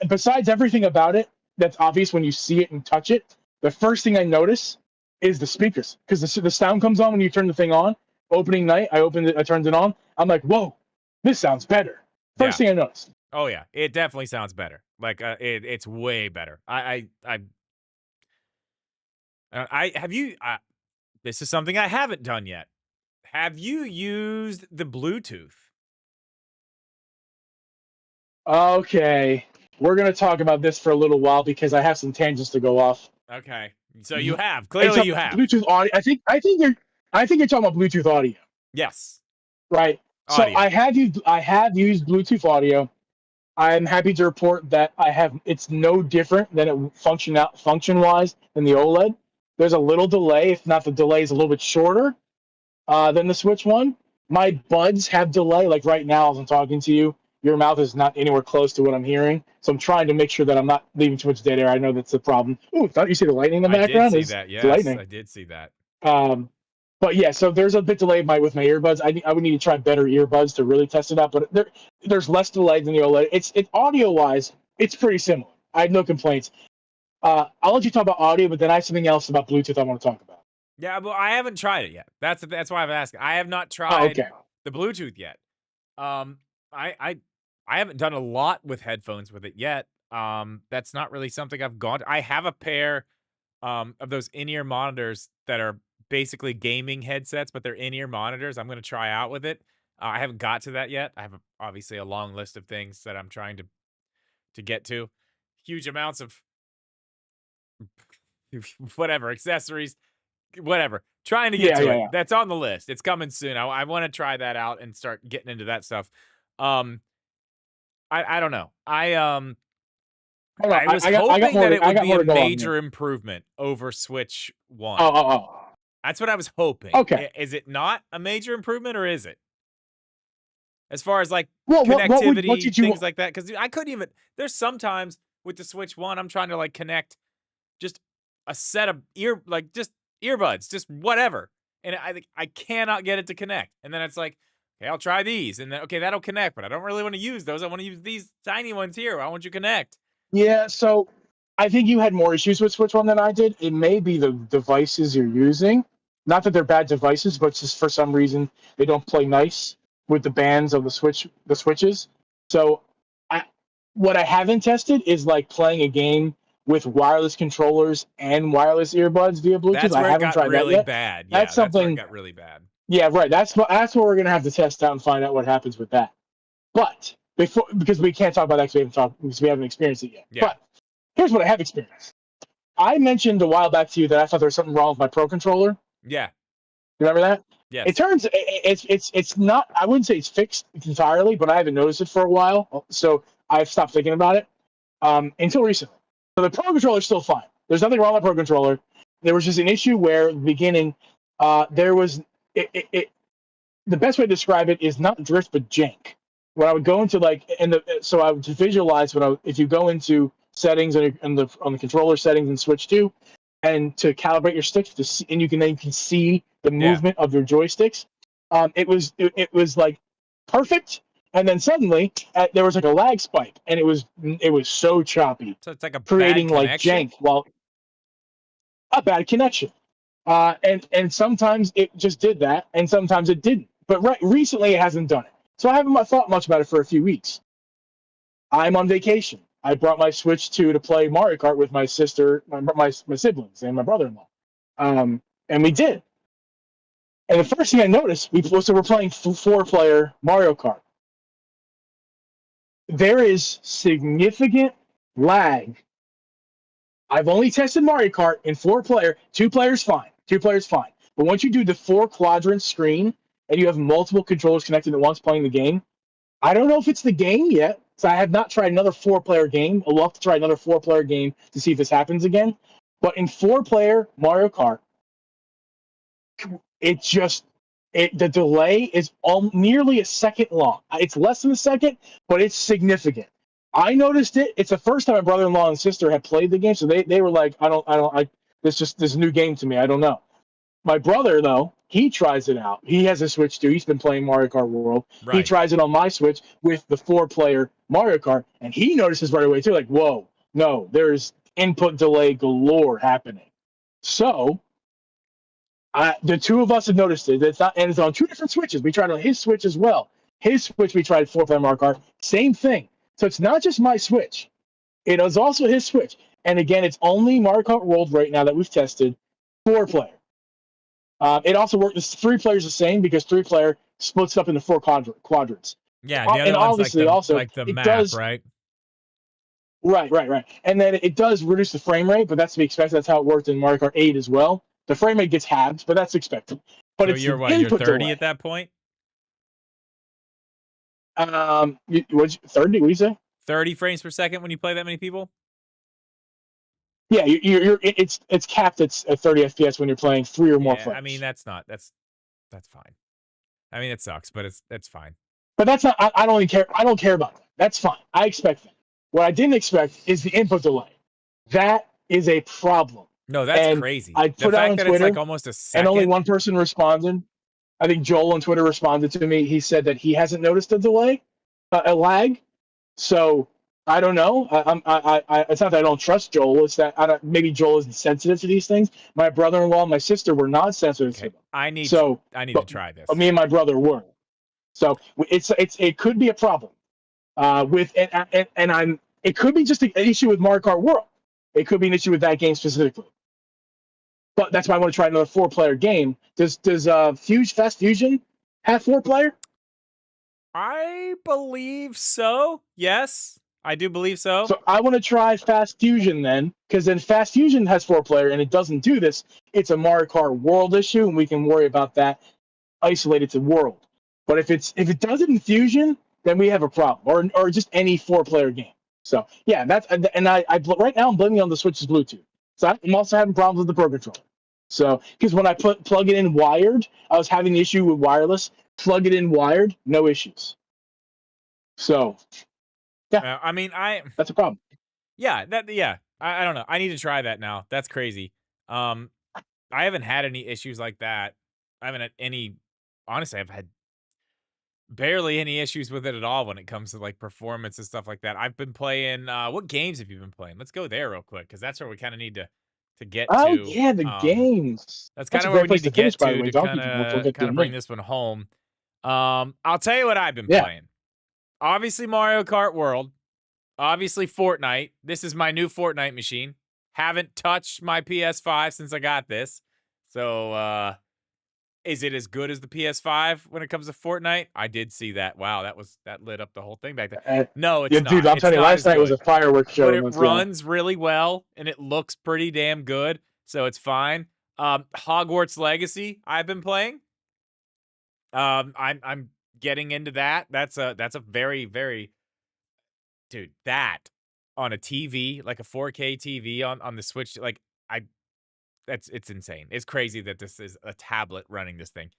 besides everything about it that's obvious when you see it and touch it, the first thing I notice is the speakers, because the sound comes on when you turn the thing on. Opening night, I opened it, I turned it on. I'm like, whoa, this sounds better. First Yeah. thing I noticed. Oh yeah, it definitely sounds better. Like it's way better. I have you. This is something I haven't done yet. Have you used the Bluetooth? Okay, we're gonna talk about this for a little while because I have some tangents to go off. Okay, so you have. Are you Clearly, talking you about have. Bluetooth audio. I think you're talking about Bluetooth audio, Yes, right? So audio. I have used Bluetooth audio. I'm happy to report that it's no different than it function wise than the OLED. There's a little delay, if not the delay is a little bit shorter than the Switch one. My buds have delay, like right now as I'm talking to you. Your mouth is not anywhere close to what I'm hearing, so I'm trying to make sure that I'm not leaving too much dead air. I know that's the problem. Ooh, thought you see the lightning in the I did background? see It's that. Yes, lightning. I did see that. Um, but yeah, so there's a bit delay with my earbuds. I would need to try better earbuds to really test it out. But there's less delay than the OLED. It audio wise, it's pretty similar. I have no complaints. I'll let you talk about audio, but then I have something else about Bluetooth I want to talk about. Yeah, well, I haven't tried it yet. That's why I'm asking. I have not Oh, tried okay. the Bluetooth yet. Um, I haven't done a lot with headphones with it yet. That's not really something I've gone. I have a pair of those in-ear monitors that are basically gaming headsets, but they're in-ear monitors. I'm gonna try out with it. I haven't got to that yet. I have obviously a long list of things that I'm trying to get to. Huge amounts of whatever accessories, whatever. Trying to get Yeah, to yeah, it. yeah. That's on the list. It's coming soon. I want to try that out and start getting into that stuff. Um, I don't know. I Hold on, was I got hoping more. that it I would got be more a to go on major here. improvement over Switch 1. Oh. That's what I was hoping. Okay. Is it not a major improvement, or is it? As far as like Well, what connectivity, did you? things like that, because I couldn't even. There's sometimes with the Switch 1, I'm trying to like connect just a set of just earbuds, just whatever, and I cannot get it to connect. And then it's like, okay, I'll try these, and then okay, that'll connect, but I don't really want to use those. I want to use these tiny ones here. Why won't you connect? Yeah. So I think you had more issues with Switch One than I did. It may be the devices you're using. Not that they're bad devices, but just for some reason they don't play nice with the bands of the switches. So, I, what I haven't tested is like playing a game with wireless controllers and wireless earbuds via Bluetooth. That's I where it haven't got tried that really yet. bad. That's Yeah, that's where it something. got really bad. Yeah, right. That's what we're gonna have to test out and find out what happens with that. But because we can't talk about that because we haven't experienced it yet. Yeah. But here's what I have experienced. I mentioned a while back to you that I thought there was something wrong with my Pro controller. Yeah. You remember that? Yes. It turns it's not. I wouldn't say it's fixed entirely, but I haven't noticed it for a while, so I've stopped thinking about it until recently. So the Pro controller is still fine. There's nothing wrong with the Pro controller. There was just an issue where at the beginning there was the best way to describe it is not drift but jank. When I would go into so I would visualize if you go into settings on the controller settings and switch to, and to calibrate your sticks to see, and you can see the movement of your joysticks. It was like perfect, and then suddenly there was like a lag spike, and it was so choppy, So it's like a creating bad like connection? jank while a bad connection. And sometimes it just did that, and sometimes it didn't. But recently, it hasn't done it. So I haven't thought much about it for a few weeks. I'm on vacation. I brought my Switch 2 to play Mario Kart with my sister, my siblings, and my brother-in-law. And we did. And the first thing I noticed, we're playing 4-player Mario Kart. There is significant lag. I've only tested Mario Kart in 4-player. 2 players, fine. 2 players, fine. But once you do the 4-quadrant screen and you have multiple controllers connected at once playing the game, I don't know if it's the game yet. So I have not tried another 4-player game. I'll have to try another 4-player game to see if this happens again. But in 4-player Mario Kart, the delay is nearly a second long. It's less than a second, but it's significant. I noticed it. It's the first time my brother-in-law and sister had played the game, so they were like, this new game to me. I don't know. My brother, though, he tries it out. He has a Switch too. He's been playing Mario Kart World. Right. He tries it on my Switch with the 4-player Mario Kart, and he notices right away too, like, whoa, no, there's input delay galore happening. So the two of us have noticed it. And it's on 2 different Switches. We tried on his Switch as well. His Switch, we tried 4-player Mario Kart. Same thing. So it's not just my Switch. It is also his Switch. And again, it's only Mario Kart World right now that we've tested 4-player. It also works. 3 players the same because 3-player splits up into 4 quadrants. Yeah, the other and one's obviously like the map, right? Right. And then it does reduce the frame rate, but that's to be expected. That's how it worked in Mario Kart 8 as well. The frame rate gets halved, but that's expected. But So it's you're input you're 30 delay. at that point? 30? What do you say? 30 frames per second when you play that many people? Yeah, it's capped at 30 FPS when you're playing 3 or more players. I mean, that's fine. I mean, it sucks, but it's fine. But that's not. I don't even care. I don't care about that. That's fine. I expect that. What I didn't expect is the input delay. That is a problem. No, that's crazy. I put out on Twitter, it's like almost a second. And only one person responded. I think Joel on Twitter responded to me. He said that he hasn't noticed a delay, a lag. So I don't know. It's not that I don't trust Joel. It's that maybe Joel isn't sensitive to these things. My brother-in-law and my sister were not sensitive to them. I need to try this. Me and my brother were. So it could be a problem. It could be just an issue with Mario Kart World. It could be an issue with that game specifically. But that's why I want to try another 4-player game. Does Fast Fusion have 4-player? I believe so. Yes, I do believe so. So I want to try Fast Fusion then, because then Fast Fusion has 4-player and it doesn't do this. It's a Mario Kart World issue, and we can worry about that isolated to World. But if it does it in Fusion, then we have a problem, or just any 4-player game. So yeah, that's and I right now I'm blaming it on the Switch's Bluetooth. So I'm also having problems with the Pro Controller. So because when I plug it in wired, I was having the issue with wireless. Plug it in wired, no issues. So yeah, I mean, that's a problem. yeah, I don't know. I need to try that now. That's crazy. I haven't had any issues like that. I haven't had any. Honestly, I've had barely any issues with it at all when it comes to like performance and stuff like that. I've been playing. What games have you been playing? Let's go there real quick because that's where we kind of need to get Oh to. yeah, the games. That's kind That's a of where we great place need to to finish, get by the to way, to Donkey kind Kong. We'll of get to in a bring minute. this one home. I'll tell you what I've been Yeah. playing. Obviously Mario Kart World. Obviously Fortnite. This is my new Fortnite machine. Haven't touched my PS5 since I got this. So is it as good as the PS5 when it comes to Fortnite? I did see that. Wow, that lit up the whole thing back there. No, it's Yeah, dude, not. I'm It's telling you, not last as night was good. a fireworks show. But it runs really well and it looks pretty damn good. So it's fine. Hogwarts Legacy I've been playing. I'm getting into that. That's a very, very dude, that on a TV, like a 4K TV on the Switch, like I it's insane. It's crazy that this is a tablet running this thing.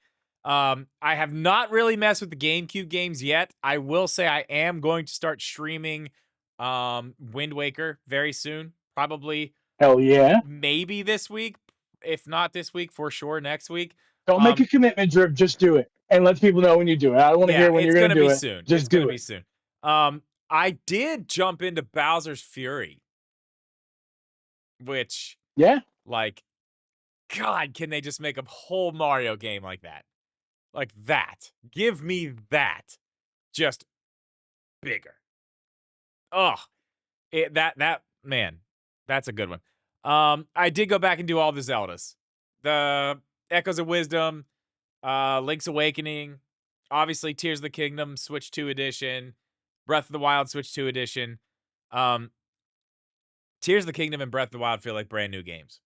I have not really messed with the GameCube games yet. I will say I am going to start streaming Wind Waker very soon. Probably Hell yeah. maybe this week. If not this week, for sure next week. Don't make a commitment, Drip. Just do it. And let people know when you do it. I don't want to hear when you're going to do it. Soon. Just it's gonna do be it. soon. I did jump into Bowser's Fury. Which, yeah, like, God, can they just make a whole Mario game like that? Like that. Give me that. Just bigger. Oh, that man, that's a good one. I did go back and do all the Zeldas. The Echoes of Wisdom, Link's Awakening, obviously Tears of the Kingdom, Switch 2 edition, Breath of the Wild, Switch 2 edition. Tears of the Kingdom and Breath of the Wild feel like brand new games.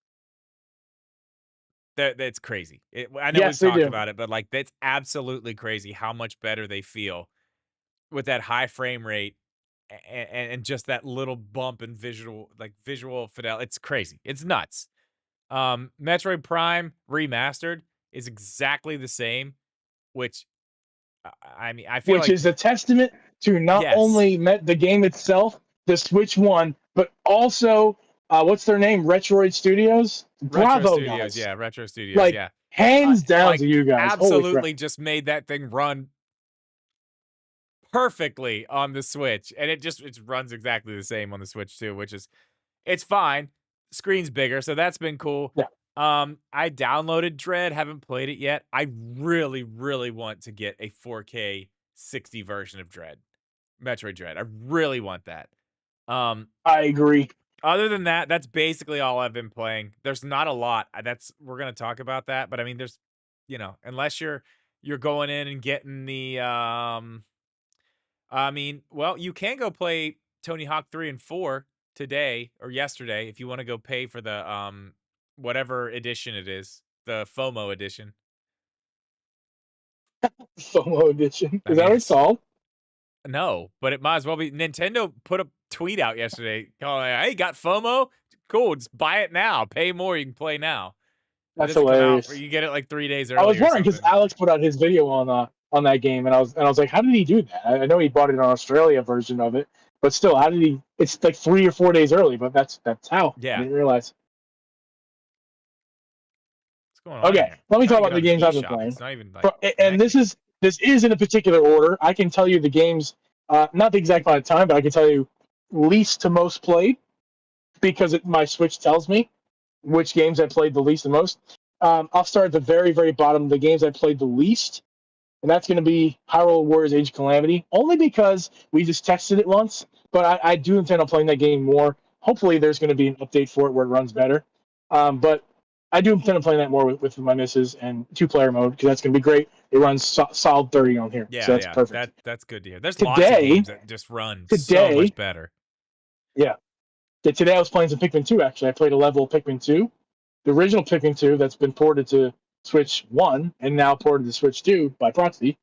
That's crazy. I know yes, we've talked do. about it, but like that's absolutely crazy how much better they feel with that high frame rate and just that little bump in visual fidelity. It's crazy. It's nuts. Metroid Prime Remastered is exactly the same, which I mean, I feel which is a testament to not only the game itself, the Switch one, but also what's their name? Retroid Studios. Bravo, Studios, guys. Yeah, Retro Studios, like, yeah. Hands down to you guys. Absolutely, just made that thing run perfectly on the Switch, and it runs exactly the same on the Switch too, which is it's fine. Screen's bigger, so that's been cool. Yeah. I downloaded Dread, haven't played it yet. I really, really want to get a 4K 60 version of Dread, Metroid Dread. I really want that. I agree. Other than that, that's basically all I've been playing. There's not a lot. We're gonna talk about that, but I mean, there's, unless you're going in and getting the I mean, well, you can go play Tony Hawk 3 and 4 today or yesterday if you want to go pay for the whatever edition it is, the FOMO edition. FOMO edition. Is that what it's called? No, but it might as well be. Nintendo put a tweet out yesterday calling, "Hey, got FOMO? Cool, just buy it now. Pay more, you can play now." That's hilarious. You get it like 3 days early. I was wondering because Alex put out his video on that game, and I was like, how did he do that? I know he bought it on Australia version of it, but still, how did he? It's like 3 or 4 days early, but that's how. Yeah. I didn't realize. What's going on? Okay, here? let me talk about the games I've been playing. It's not even like and this is in a particular order. I can tell you the games, not the exact amount of time, but I can tell you least to most played because my Switch tells me which games I played the least and most. I'll start at the very, very bottom. The games I played the least, and that's going to be Hyrule Warriors Age of Calamity, only because we just tested it once, but I do intend on playing that game more. Hopefully there's going to be an update for it where it runs better. But I do intend on playing that more with my missus and 2-player mode, because that's going to be great. It runs solid 30 on here, so that's perfect. That's good to hear. There's lots of games that just run so much better. Yeah. Today I was playing some Pikmin 2, actually. I played a level of Pikmin 2. The original Pikmin 2 that's been ported to Switch 1 and now ported to Switch 2 by proxy.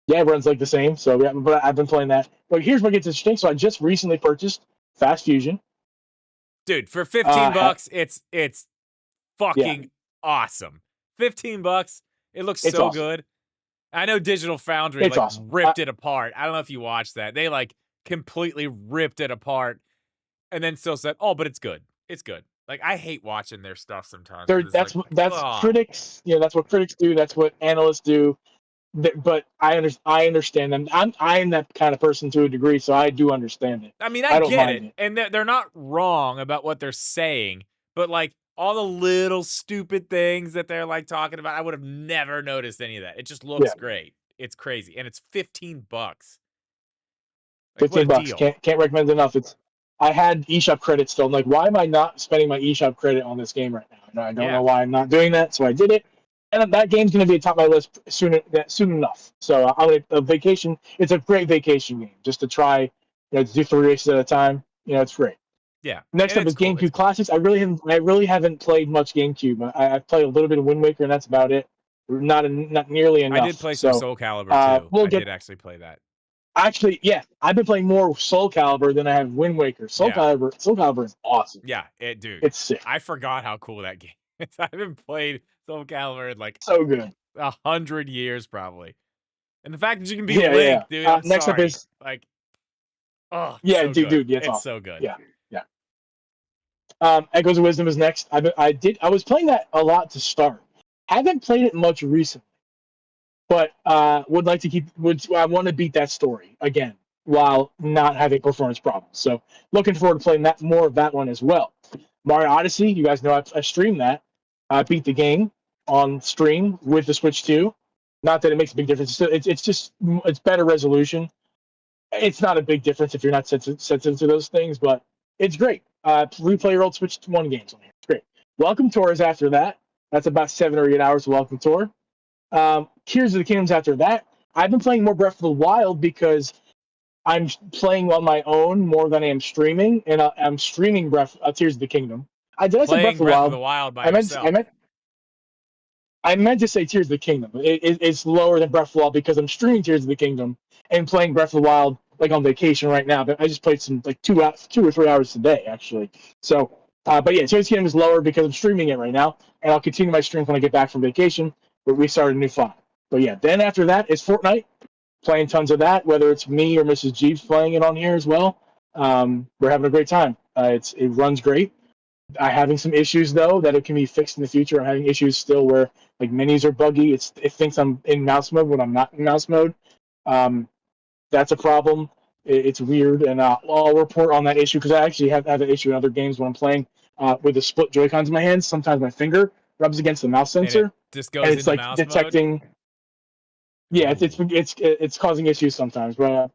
Yeah, it runs like the same. So yeah, but I've been playing that. But here's what gets interesting. So I just recently purchased Fast Fusion. Dude, for 15 Ha- bucks, it's yeah, fucking awesome. 15 bucks. It looks it's so awesome. good. I know Digital Foundry It's like awesome. ripped it apart. I don't know if you watched that. They like completely ripped it apart and then still said, "Oh, but it's good. It's good." Like I hate watching their stuff sometimes because it's like, That's oh, critics. You know, that's what critics do. That's what analysts do. But I understand them. I'm that kind of person to a degree, so I do understand it. I mean, I I don't get mind it, it. and they're not wrong about what they're saying, but like all the little stupid things that they're like talking about, I would have never noticed any of that. It just looks Yeah, great. It's crazy, and it's 15 bucks. Like what a 15 bucks. deal. Can't recommend enough. It's I had eShop credit still. I'm like, why am I not spending my eShop credit on this game right now? And I don't Yeah, know why I'm not doing that, so I did it. And that game's going to be atop my list soon enough. So I'm gonna, a vacation. It's a great vacation game just to try. To do 3 races at a time. It's great. yeah, Next and up it's is cool. It's GameCube cool. Classics. I really haven't played much GameCube. I've played a little bit of Wind Waker, and that's about it. Not nearly I did enough. play some So Soul Calibur too. we'll I get did actually play that. actually, yeah. I've been playing more Soul Calibur than I have Wind Waker. Yeah, Soul Calibur is awesome. yeah, dude. It's sick. I forgot how cool that game is. I haven't played Soul Calibur in like So good. 100 years probably. And the fact that you can be Yeah, yeah. Link, dude, I'm Next up sorry. is Like, oh, yeah, so good. dude. Yeah, it's It's awesome. so good. Yeah, yeah. Echoes of Wisdom is next. I was playing that a lot to start. Haven't played it much recently, but would like to I want to beat that story again while not having performance problems. So looking forward to playing that more of that one as well. Mario Odyssey, you guys know I streamed that. I beat the game on stream with the Switch 2. Not that it makes a big difference. It's just it's better resolution. It's not a big difference if you're not sensitive to those things, but it's great. Replay your old Switch 1 games on here. It's great. Welcome Tour is after that. That's about 7 or 8 hours of Welcome Tour. Tears of the Kingdoms after that. I've been playing more Breath of the Wild because I'm playing on my own more than I am streaming, and I'm streaming Tears of the Kingdom. Did I say Breath Playing of the Breath of Wild? the Wild by I meant yourself. I meant to say Tears of the Kingdom. It's lower than Breath of the Wild because I'm streaming Tears of the Kingdom and playing Breath of the Wild like on vacation right now. But I just played some like 2 or 3 hours today actually. So, but yeah, Tears of the Kingdom is lower because I'm streaming it right now, and I'll continue my streams when I get back from vacation. But we started a new file. But yeah, then after that is Fortnite. Playing tons of that, whether it's me or Mrs. Jeeves playing it on here as well. We're having a great time. It runs great. I'm having some issues though that it can be fixed in the future. I'm having issues still where like menus are buggy. It thinks I'm in mouse mode when I'm not in mouse mode. Um, that's a problem. It's weird, and I'll report on that issue because I actually have an issue in other games when I'm playing with the split Joy Cons in my hands. Sometimes my finger rubs against the mouse And it sensor, just and goes it's into like mouse mode. detecting. Yeah, Ooh. it's causing issues sometimes, but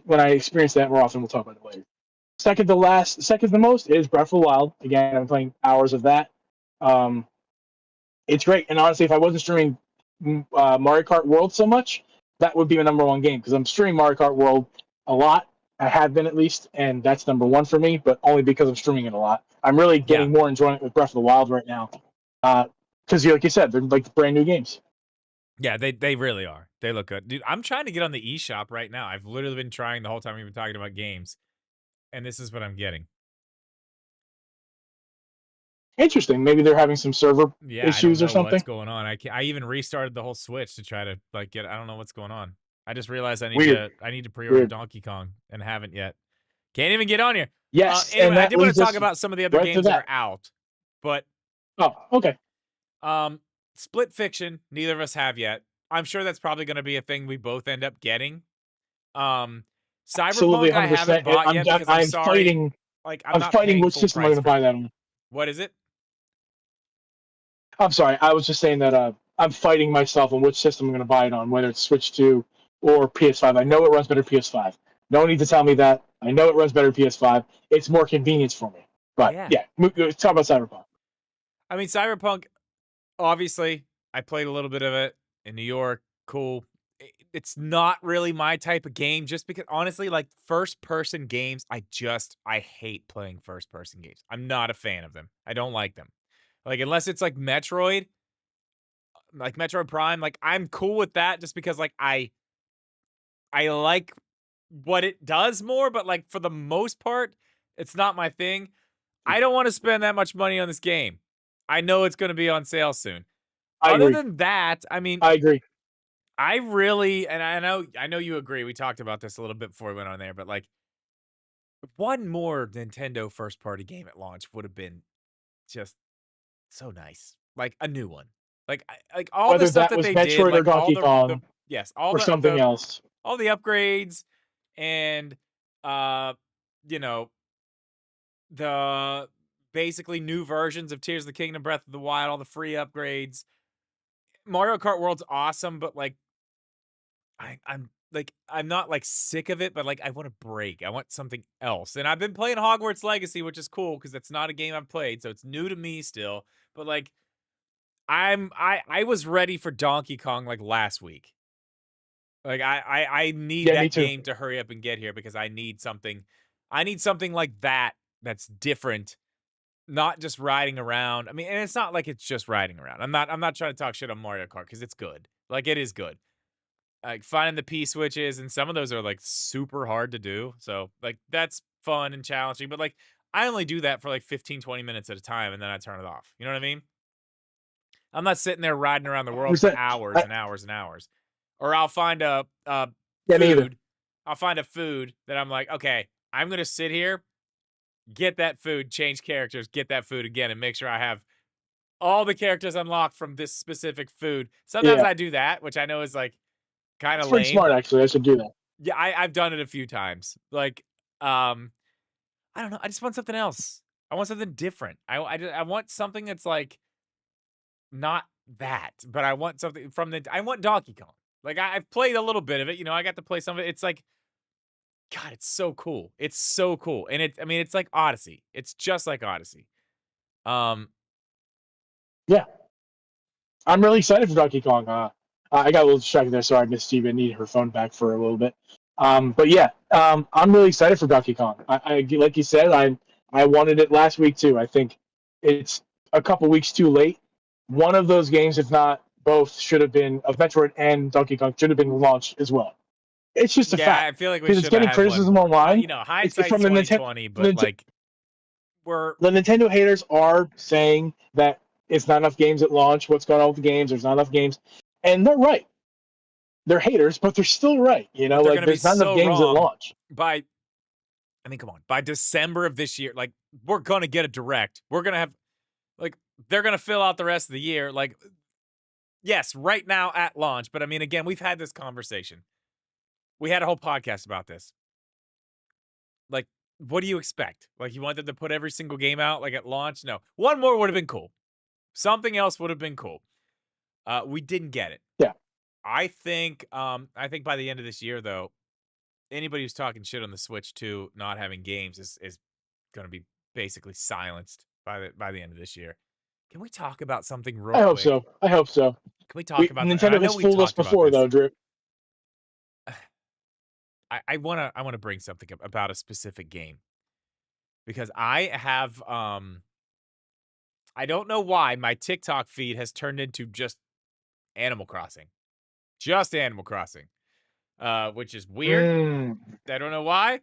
when I experience that more often, we'll talk about it later. Second to most is Breath of the Wild. Again, I'm playing hours of that. Um, it's great, and honestly, if I wasn't streaming Mario Kart World so much, that would be my number one game because I'm streaming Mario Kart World a lot. I have been at least, and that's number one for me, but only because I'm streaming it a lot. I'm really Yeah. getting more enjoyment with Breath of the Wild right now, because like you said, they're like brand new games. Yeah, they really are. They look good. Dude, I'm trying to get on the eShop right now. I've literally been trying the whole time we've been talking about games. And this is what I'm getting. Interesting. Maybe they're having some server Yeah, I don't issues or know something. what's going on. I even restarted the whole Switch to try to like get I don't know what's going on. I just realized I need to pre-order Weird. Donkey Kong and haven't yet. Can't even get on here. Yes, Anyway, and I that did want leads to talk us about some of the other right to games that are that. out. But Oh, okay. Split Fiction, neither of us have yet. I'm sure that's probably going to be a thing we both end up getting. Absolutely, Cyberpunk I 100%. haven't bought yet because I'm sorry. Fighting. Like I'm I'm not fighting paying which full system I'm price going to for. buy that on. What is it? I'm sorry. I was just saying that I'm fighting myself on which system I'm going to buy it on, whether it's Switch 2 or PS5. I know it runs better PS5. No need to tell me that. I know it runs better PS5. It's more convenience for me. But Yeah. yeah, talk about Cyberpunk. I mean, Cyberpunk, obviously, I played a little bit of it in New York. Cool. It's not really my type of game just because, honestly, like first person games, I hate playing first person games. I'm not a fan of them. I don't like them. Like, unless it's like Metroid Prime, like I'm cool with that just because, like, I like what it does more, but like for the most part, it's not my thing. I don't want to spend that much money on this game. I know it's going to be on sale soon. I Other agree. than that, I mean, I agree. I really, and I know you agree. We talked about this a little bit before we went on there, but like one more Nintendo first party game at launch would have been just so nice. Like a new one. Like all the Whether stuff that that was they did, Metroid or like all Donkey the Kong yes, all or something else. all the upgrades and uh you know, the basically new versions of Tears of the Kingdom, Breath of the Wild, all the free upgrades. Mario Kart World's awesome, but like I'm not like sick of it, but like I want a break. I want something else. And I've been playing Hogwarts Legacy, which is cool because it's not a game I've played, so it's new to me still. But like I was ready for Donkey Kong like last week. Like I need Yeah, me that too. game to hurry up and get here because I need something like that that's different, not just riding around. I mean, and it's not like it's just riding around. I'm not trying to talk shit on Mario Kart because it's good. Like it is good. Like finding the P switches and some of those are like super hard to do. So like that's fun and challenging, but like I only do that for like 15, 20 minutes at a time and then I turn it off. You know what I mean? I'm not sitting there riding around the world for 100%. hours and hours and hours. Or I'll find a Yeah, me either. food. I'll find a food that I'm like, okay, I'm gonna sit here, get that food, change characters, get that food again, and make sure I have all the characters unlocked from this specific food. Sometimes Yeah, I do that, which I know is like kind it's of pretty lame. smart actually. I should do that. Yeah, I've done it a few times. Like, I don't know. I just want something else. I want something different. I want something that's like not that, but I want something from the. I want Donkey Kong. Like I've played a little bit of it. You know, I got to play some of it. It's like, God, it's so cool. It's so cool, and I mean, it's like Odyssey. It's just like Odyssey. Um, Yeah, I'm really excited for Donkey Kong. I got a little distracted there. Sorry, Miss Steven needed her phone back for a little bit. But yeah, I'm really excited for Donkey Kong. I like you said, I wanted it last week too. I think it's a couple weeks too late. One of those games, if not both, should have been of Metroid and Donkey Kong should have been launched as well. It's just a yeah, fact I feel like we because it's should have getting had one criticism more. online. You know, It's hindsight's from the Nintendo. 2020, but like we're The Nintendo haters are saying that it's not enough games at launch. What's going on with the games? There's not enough games, and they're right. They're haters, but they're still right. You know, but they're like gonna be there's not enough so games at wrong launch. by. I mean, come on. By December of this year, like we're gonna get a direct. We're gonna have like they're gonna fill out the rest of the year. Like, yes, right now at launch. But I mean, again, we've had this conversation. We had a whole podcast about this. Like, what do you expect? Like, you want them to put every single game out like at launch? No, one more would have been cool. Something else would have been cool. We didn't get it. Yeah. I think by the end of this year, though, anybody who's talking shit on the Switch 2 not having games is going to be basically silenced by the end of this year. Can we talk about something real I hope quick? so. I hope so. Can we talk about that? And I Nintendo know has we fooled us talked about before, this. though, Drew. I wanna bring something up about a specific game because I have I don't know why my TikTok feed has turned into just Animal Crossing, just Animal Crossing, which is weird. Mm. I don't know why.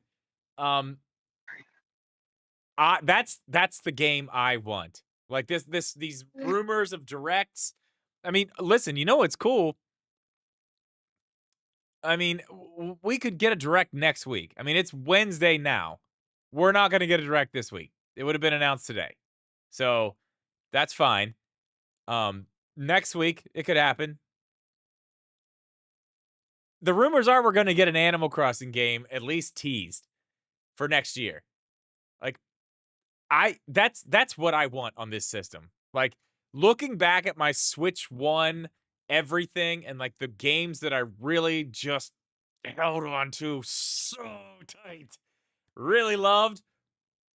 Um, that's the game I want. Like these rumors of directs. I mean, listen, you know what's cool? I mean, we could get a direct next week. I mean, it's Wednesday now. We're not going to get a direct this week. It would have been announced today. So, that's fine. Next week it could happen. The rumors are we're going to get an Animal Crossing game at least teased for next year. Like that's what I want on this system. Like looking back at my Switch 1 everything and like the games that I really just held on to so tight, really loved,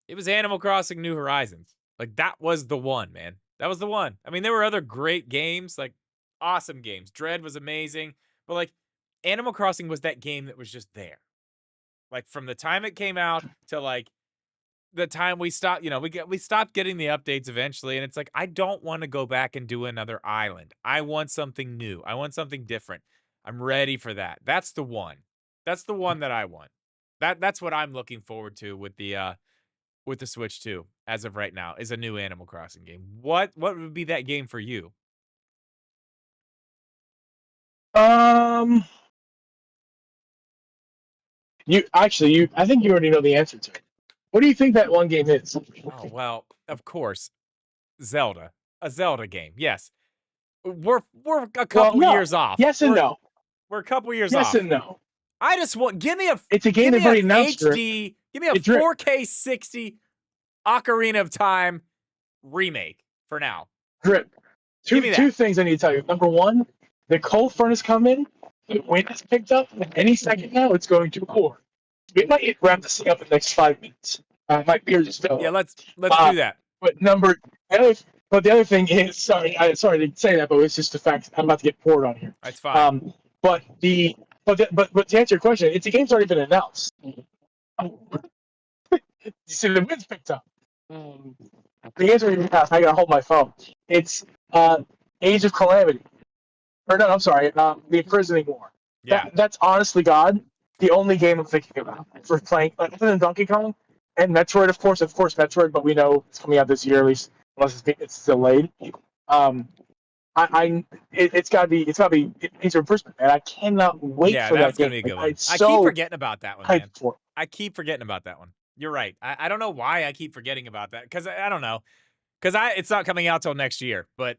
it was Animal Crossing New Horizons. Like that was the one, man. That was the one. I mean, there were other great games, like awesome games. Dread was amazing, but like Animal Crossing was that game that was just there. Like from the time it came out to like the time we stopped, we stopped getting the updates eventually, and it's like I don't want to go back and do another island. I want something new. I want something different. I'm ready for that. That's the one. That's the one that I want. That's what I'm looking forward to with the Switch 2 as of right now is a new Animal Crossing game. What would be that game for you? I think you already know the answer to it. What do you think that one game is? Oh, well, of course, Zelda. A Zelda game. Yes. We're a couple no. years off. Yes and no. We're a couple years Yes off. and no. I just want give me It's a game give they've me already an announced. HD, give me a 4K 60 Ocarina of Time remake for now. Drip. Two things I need to tell you. Number one, the cold front is coming. The wind is picked up. Any second now, it's going to pour. We might wrap this thing up in the next 5 minutes. My beer just fell. Yeah, let's do that. But the other thing is, sorry to say that, but it's just the fact I'm about to get poured on here. That's fine. But to answer your question, it's a game's already been announced. You see, the wind's picked up. The game's already been announced. I gotta hold my phone. It's Age of Calamity. Or no, I'm sorry, The Imprisoning War. Yeah. That's honestly, God, the only game I'm thinking about for playing, other than Donkey Kong and Metroid, of course Metroid, but we know it's coming out this year at least, unless it's delayed. It's gotta be Age of Imprisonment, and I cannot wait for that game. Yeah, that's gonna be a good one. I keep forgetting about that one, man. I keep forgetting about that one. You're right. I don't know why I keep forgetting about that, because I don't know, because it's not coming out till next year. But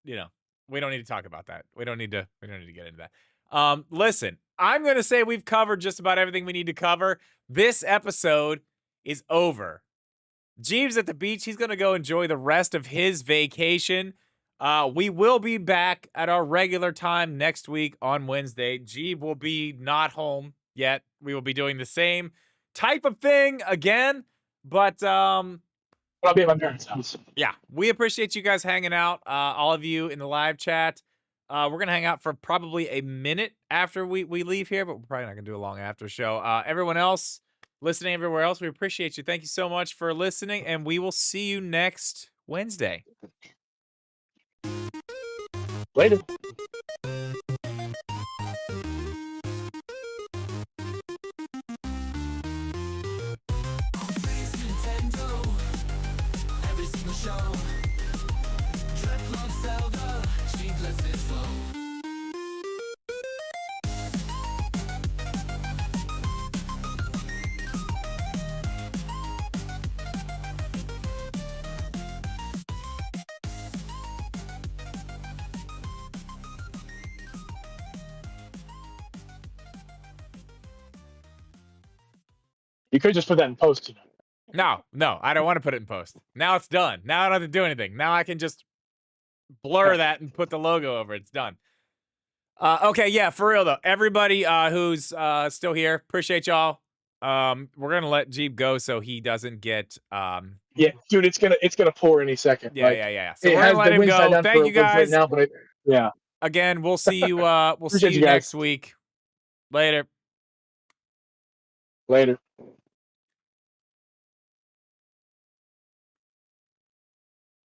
we don't need to talk about that. We don't need to get into that. Listen, I'm gonna say we've covered just about everything we need to cover. This episode is over. Jeeves at the beach. He's gonna go enjoy the rest of his vacation. We will be back at our regular time next week on Wednesday. Jeeves will be not home yet. We will be doing the same type of thing again, but I'll be at my parents' house. Yeah, we appreciate you guys hanging out, all of you in the live chat. We're going to hang out for probably a minute after we leave here, but we're probably not going to do a long after show. Everyone else listening everywhere else, we appreciate you. Thank you so much for listening, and we will see you next Wednesday. Later. You could just put that in post, No, I don't want to put it in post. Now it's done. Now I don't have to do anything. Now I can just blur that and put the logo over it. It's done. Okay, yeah, for real though. Everybody who's still here, appreciate y'all. We're gonna let Jeep go so he doesn't get Yeah, dude, it's gonna pour any second. Yeah. So we're gonna let him go. Thank you guys. Right now, but yeah. Again, we'll see you we'll see you next week. Later. Later.